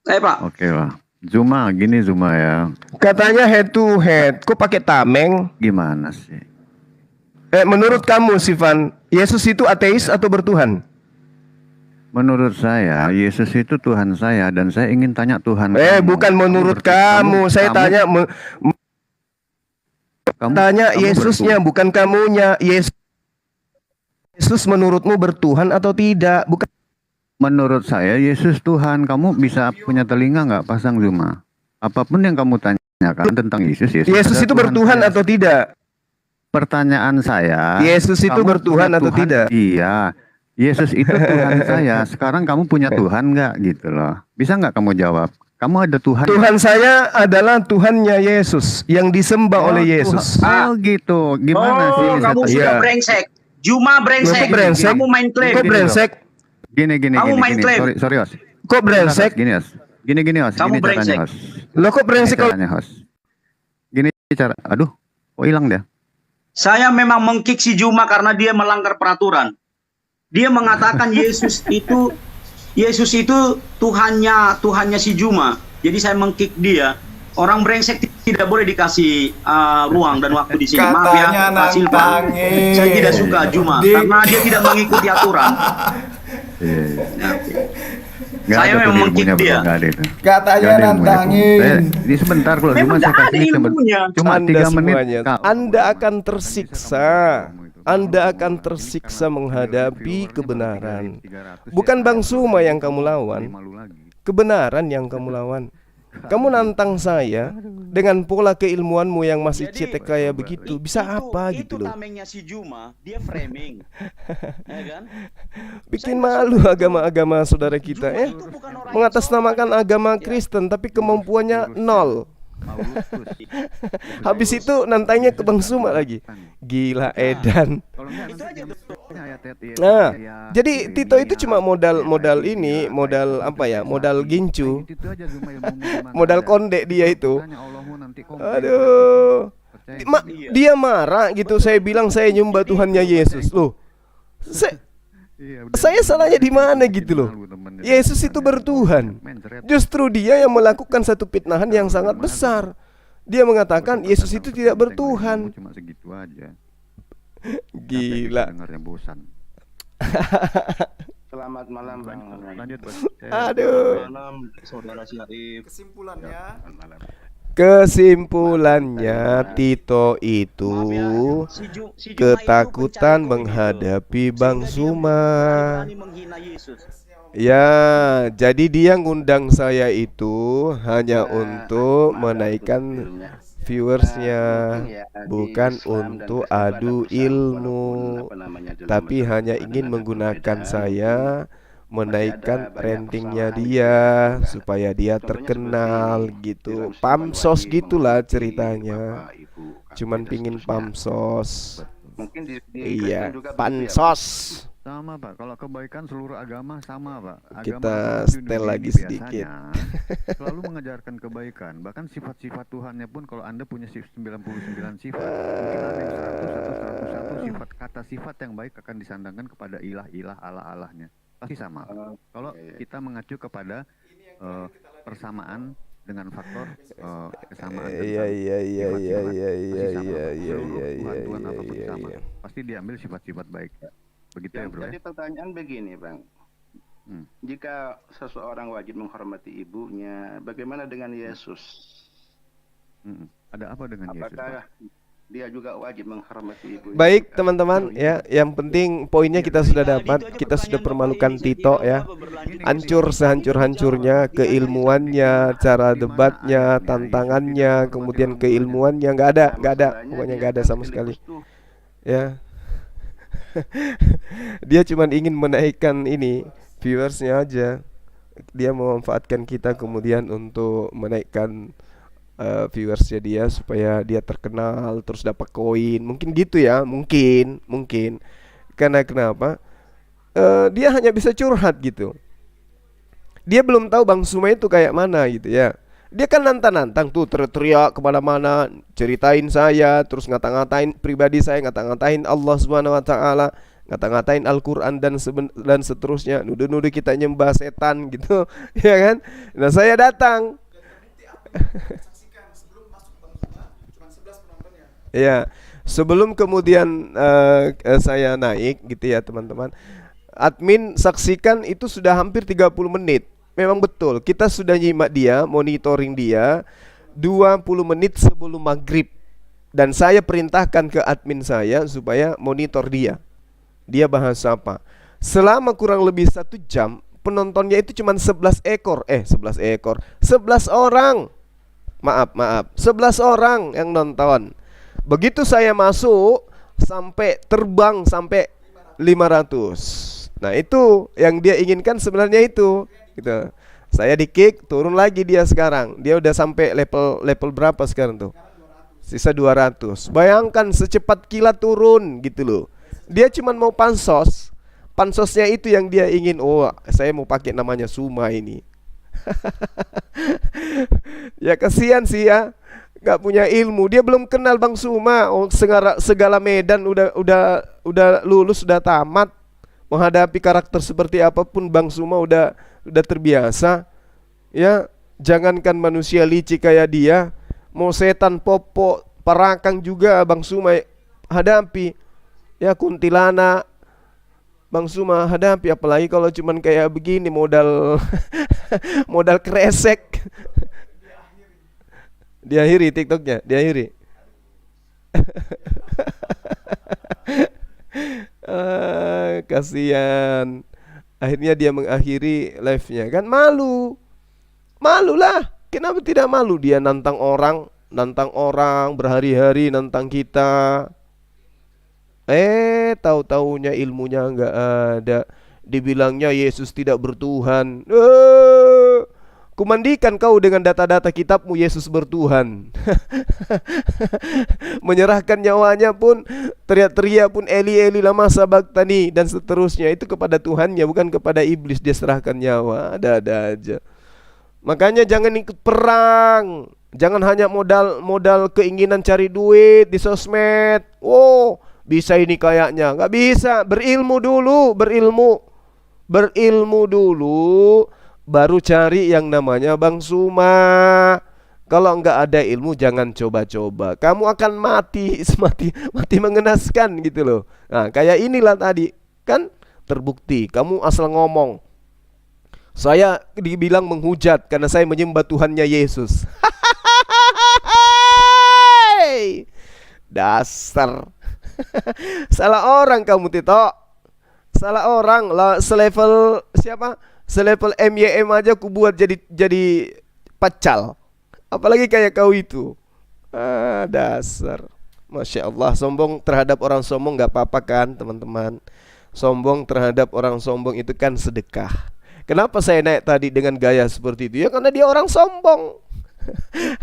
A: Pak.
J: Oke lah. Zuma ya.
G: Katanya head to head. Kok pakai tameng?
J: Gimana sih?
G: Menurut kamu, Sivan, Yesus itu ateis atau bertuhan?
J: Menurut saya, Yesus itu Tuhan saya dan saya ingin tanya Tuhan.
G: Bukan menurut kamu. Saya tanya tanya Yesusnya, bukan kamunya. Yesus menurutmu bertuhan atau tidak? Bukan.
J: Menurut saya Yesus Tuhan. Kamu bisa punya telinga nggak, pasang Zuma? Apapun yang kamu tanyakan tentang Yesus
G: Yesus
J: adalah
G: itu bertuhan
J: saya.
G: atau tidak?
J: Pertanyaan saya,
G: Yesus itu
J: kamu
G: bertuhan
J: punya
G: atau
J: Tuhan?
G: tidak?
J: Iya, Yesus itu Tuhan saya. Sekarang kamu punya Tuhan nggak gitu loh? Bisa nggak kamu jawab? Kamu ada Tuhan?
G: Tuhan saya adalah Tuhannya Yesus yang disembah oleh Yesus.
J: Oh gitu. Gimana sih? bisa
A: Kamu
J: tahu?
A: sudah
G: Iya.
A: brengsek. Juma brengsek.
G: Kok brengsek?
A: Kamu main klaim.
G: Kok brengsek?
J: Gini.
A: Kamu main klaim.
J: Sorry Os.
G: Kok brengsek?
J: Gini Os. Gini Os.
A: Kamu
J: Gini caranya
A: brengsek.
J: Os.
G: Lo kok brengsek
J: Gini
G: kalau
J: caranya Os. Gini cara. Aduh, kok hilang dia?
A: Saya memang mengkick si Juma karena dia melanggar peraturan. Dia mengatakan Yesus itu Tuhannya si Juma. Jadi saya mengkick dia. Orang brengsek tidak boleh dikasih ruang dan waktu di sini. Maaf ya,
I: Katanya
A: Pak Silvan.
I: nantangin.
A: Saya tidak suka Juma karena dia tidak mengikuti aturan.
J: Nggak
A: Saya
J: ada tuh
A: memang
J: ilmunya,
A: kick dia.
J: bro. Nggak ada itu.
I: Katanya
J: Nggak ada ilmunya, bro.
I: nantangin.
J: Ini sebentar kalau
A: Memang
J: Zuma saya
A: nggak ada
J: kasih
A: ilmunya.
J: cuma
G: Anda
J: 3 menit.
G: semuanya, Anda akan tersiksa. Anda akan tersiksa menghadapi kebenaran. Bukan Bang Suma yang kamu lawan, kebenaran yang kamu lawan. Kamu nantang saya dengan pola keilmuanmu yang masih cetek kayak begitu. Bisa apa gitu loh?
A: Tamengnya si Juma, dia framing. Ya kan?
G: Bikin malu agama-agama saudara kita ya. Mengatasnamakan agama Kristen tapi kemampuannya nol.
J: Paulusus.
G: Habis itu nantangnya ke Bang Suma lagi. Gila Edan.
J: Kalau enggak
A: Itu aja tuh.
G: Nah, jadi Tito itu cuma modal ini, modal apa ya? Modal gincu. Modal konde dia itu. Aduh. Dia marah gitu. Saya bilang saya nyembah Tuhannya Yesus. Loh. Saya salahnya di mana gitu loh. Yesus itu bertuhan. Justru dia yang melakukan satu fitnahan yang sangat besar. Dia mengatakan Yesus itu tidak bertuhan.
J: Cuma segitu aja.
G: Gila.
J: Dengarnya bosan.
K: Selamat malam Bang.
J: Lanjut, Bos.
G: Aduh.
E: Malam saudara Syaib.
I: Kesimpulannya,
G: Kesimpulannya Tito itu
A: Si Juma itu
G: ketakutan
A: pencari koin
G: menghadapi
A: itu.
G: Bang
A: Sehingga dia
G: Suma.
A: berani menghina Yesus.
G: Ya, jadi dia ngundang saya itu hanya untuk menaikkan viewersnya, bukan untuk adu ilmu, tapi hanya ingin menggunakan saya menaikkan ratingnya dia supaya dia terkenal gitu. Pamsos gitulah ceritanya. Cuman pingin pamsos.
K: Mungkin di
G: Iya,
K: Kristen juga begitu ya, Bang?
G: pansos.
J: Sama Pak, kalau kebaikan seluruh agama sama Pak.
G: Kita
J: apapun di
G: setel
J: dunia
G: lagi
J: ini
G: sedikit.
J: biasanya selalu mengajarkan kebaikan. Bahkan sifat-sifat Tuhannya pun kalau Anda punya 99 sifat, mungkin ada yang 100 atau 101 sifat, kata sifat yang baik akan disandangkan kepada ilah-ilah Allah-Allahnya. Pasti sama. Kalau kita mengacu kepada persamaan dengan faktor kesamaan tentang
G: Iya
J: sifat-sifat, Tuhan apapun sama, pasti diambil sifat-sifat baik. Begitu ya bro.
K: Jadi pertanyaan begini Bang, jika seseorang wajib menghormati ibunya, bagaimana dengan Yesus?
J: Ada apa dengan Yesus?
K: Apakah dia juga wajib menghormati ibunya?
G: Baik teman-teman ya, yang penting poinnya kita sudah dapat, kita sudah permalukan Tito ya. Hancur sehancur-hancurnya, keilmuannya, cara debatnya, tantangannya, kemudian keilmuannya nggak ada, pokoknya nggak ada sama sekali. Ya. Dia cuma ingin menaikkan ini viewersnya aja. Dia memanfaatkan kita kemudian untuk menaikkan viewersnya dia supaya dia terkenal terus dapat koin, mungkin gitu ya, mungkin karena kenapa dia hanya bisa curhat gitu. Dia belum tahu Bang Suma itu kayak mana gitu ya. Dia kan nantang-nantang tuh, teriak kemana-mana, ceritain saya, terus ngata-ngatain pribadi saya, ngata-ngatain Allah Subhanahu Wa Taala, ngata-ngatain Al-Quran dan seterusnya, nuduh-nuduh kita nyembah setan gitu, ya kan? Nah saya datang. Ya, sebelum kemudian saya naik gitu ya teman-teman. Admin saksikan itu sudah hampir 30 menit. Memang betul, kita sudah nyimak dia, monitoring dia 20 menit sebelum maghrib. Dan saya perintahkan ke admin saya supaya monitor dia. Dia bahas apa? Selama kurang lebih 1 jam, penontonnya itu cuma 11 ekor. 11 orang. Maaf 11 orang yang nonton. Begitu saya masuk sampai terbang sampai 500. Nah itu yang dia inginkan sebenarnya itu gitu. Saya di kick, turun lagi dia sekarang. Dia udah sampai level berapa sekarang tuh? Sisa 200. Bayangkan secepat kilat turun gitu loh. Dia cuman mau pansos. Pansosnya itu yang dia ingin. Oh saya mau pakai namanya Suma ini. Ya kasihan sih ya, nggak punya ilmu. Dia belum kenal Bang Suma. Oh, segala medan udah lulus, sudah tamat. Menghadapi karakter seperti apapun Bang Suma udah terbiasa. Ya, jangankan manusia licik kayak dia, mau setan popo parakang juga Bang Suma hadapi. Ya kuntilanak Bang Suma hadapi, apalagi kalau cuman kayak begini modal modal kresek. Diakhiri TikToknya, diakhiri. Kasihan. Akhirnya dia mengakhiri live-nya. Kan malulah. Kenapa tidak malu? Dia nantang orang berhari-hari nantang kita. Tahu-taunya ilmunya enggak ada. Dibilangnya Yesus tidak bertuhan. Kumandikan kau dengan data-data kitabmu Yesus bertuhan. Menyerahkan nyawanya pun, teriak-teriak pun Eli Eli lama sabaqtani dan seterusnya, itu kepada Tuhannya, bukan kepada iblis dia serahkan nyawa. Ada-ada aja. Makanya jangan ikut perang. Jangan hanya modal keinginan cari duit di sosmed. Oh, bisa ini kayaknya. Nggak bisa. Berilmu dulu, berilmu dulu, baru cari yang namanya Bang Suma. Kalau nggak ada ilmu jangan coba-coba. Kamu akan mati mengenaskan gitu loh. Nah, kayak inilah tadi kan terbukti. Kamu asal ngomong. Saya dibilang menghujat karena saya menyembah Tuhannya Yesus. Dasar. Salah orang kamu, Tito. Salah orang lah. Selevel siapa? Selevel MYM aja aku buat jadi pacal. Apalagi kayak kau itu. Dasar. Masya Allah. Sombong terhadap orang sombong gak apa-apa kan, teman-teman. Sombong terhadap orang sombong itu kan sedekah. Kenapa saya naik tadi dengan gaya seperti itu? Ya karena dia orang sombong.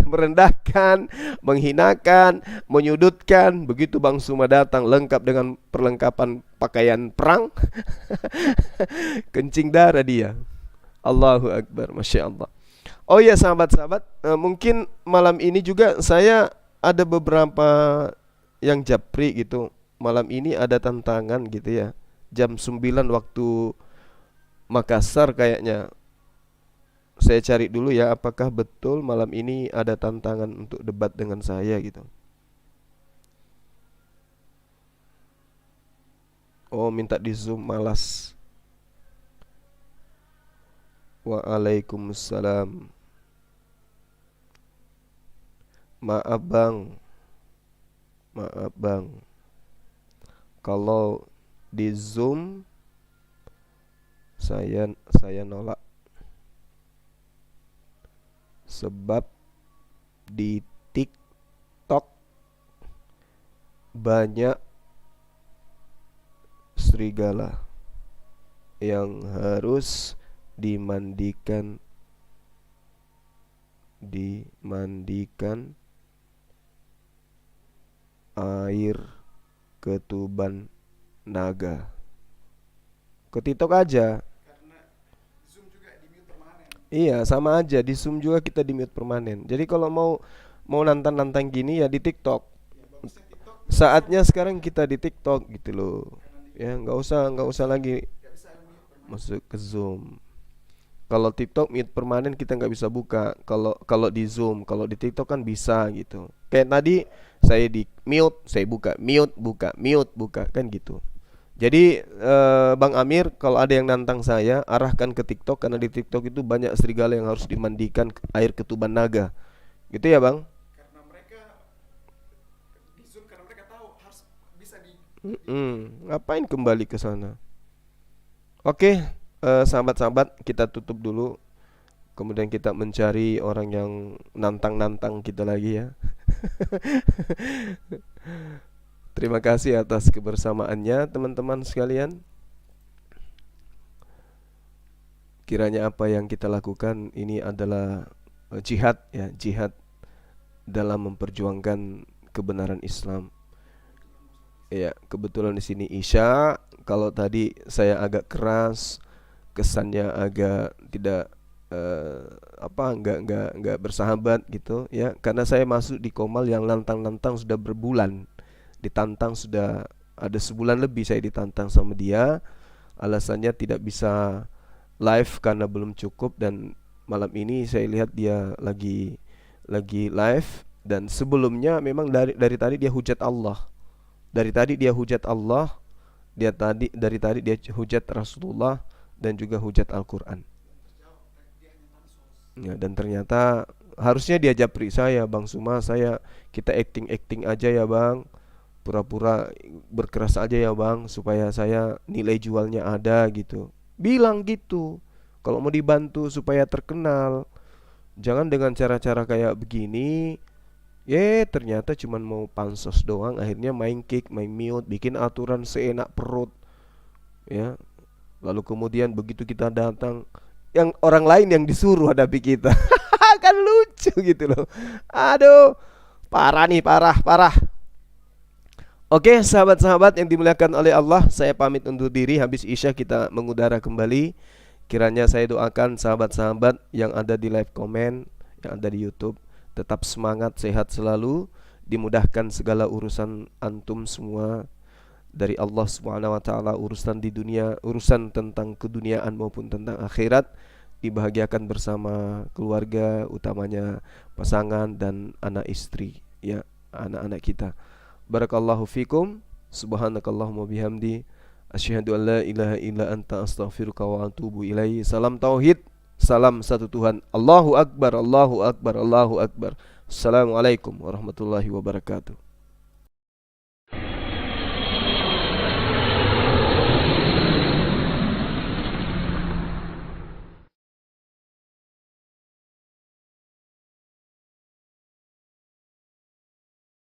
G: Merendahkan, menghinakan, menyudutkan. Begitu Bang Suma datang lengkap dengan perlengkapan pakaian perang. Kencing darah dia. Allahu Akbar, Masya Allah. Oh ya sahabat-sahabat, mungkin malam ini juga saya ada beberapa yang japri gitu. Malam ini ada tantangan gitu ya. Jam 9 waktu Makassar kayaknya. Saya cari dulu ya, apakah betul malam ini ada tantangan untuk debat dengan saya gitu. Oh, minta di Zoom, malas. Waalaikumsalam. Maaf bang, kalau di Zoom saya nolak. Sebab di TikTok banyak serigala yang harus dimandikan air ketuban naga. Ke TikTok aja. Iya, sama aja, di Zoom juga kita di mute permanen. Jadi kalau mau nantang-nantang gini ya di TikTok. Saatnya sekarang kita di TikTok gitu loh. Ya, nggak usah lagi masuk ke Zoom. Kalau TikTok mute permanen kita nggak bisa buka. Kalau di Zoom, kalau di TikTok kan bisa gitu. Kayak tadi saya di mute, saya buka, mute, buka kan gitu. Jadi Bang Amir, kalau ada yang nantang saya, arahkan ke TikTok, karena di TikTok itu banyak serigala yang harus dimandikan air ketuban naga. Gitu ya Bang? Karena mereka di Zoom, karena mereka tahu harus bisa ngapain kembali ke sana? Oke, sahabat-sahabat, kita tutup dulu. Kemudian kita mencari orang yang nantang-nantang kita lagi ya. Terima kasih atas kebersamaannya teman-teman sekalian. Kiranya apa yang kita lakukan ini adalah jihad ya, jihad dalam memperjuangkan kebenaran Islam. Ya, kebetulan di sini Isya. Kalau tadi saya agak keras, kesannya agak tidak enggak bersahabat gitu ya, karena saya masuk di Komal yang nantang-nantang sudah berbulan. Ditantang sudah ada sebulan lebih saya ditantang sama dia. Alasannya tidak bisa live karena belum cukup, dan malam ini saya lihat dia lagi live. Dan sebelumnya memang dari tadi dia hujat Allah. Dari tadi dia hujat Allah. Dari tadi dia hujat Rasulullah dan juga hujat Al-Qur'an. Ya, dan ternyata harusnya dia japri saya, Bang Suma, kita acting aja ya Bang. Pura-pura berkeras aja ya Bang, supaya saya nilai jualnya ada gitu. Bilang gitu. Kalau mau dibantu supaya terkenal, jangan dengan cara-cara kayak begini. Ternyata cuman mau pansos doang, akhirnya main kick, main mute, bikin aturan seenak perut. Ya. Lalu kemudian begitu kita datang,
L: yang orang lain yang disuruh hadapi kita. Kan lucu gitu loh. Aduh, parah nih, parah. Oke, sahabat-sahabat yang dimuliakan oleh Allah, saya pamit undur diri. Habis Isya kita mengudara kembali. Kiranya saya doakan sahabat-sahabat yang ada di live comment, yang ada di YouTube, tetap semangat, sehat selalu, dimudahkan segala urusan antum semua dari Allah Subhanahu wa taala, urusan di dunia, urusan tentang keduniaan maupun tentang akhirat, dibahagiakan bersama keluarga, utamanya pasangan dan anak istri, ya, anak-anak kita. Barakallahu fikum, subhanakallahumma bihamdi, asyhadu an la ilaha illa anta astaghfiruka wa atubu ilaihi. Salam tauhid, salam satu Tuhan. Allahu akbar, Allahu akbar, Allahu akbar. Assalamualaikum warahmatullahi wabarakatuh.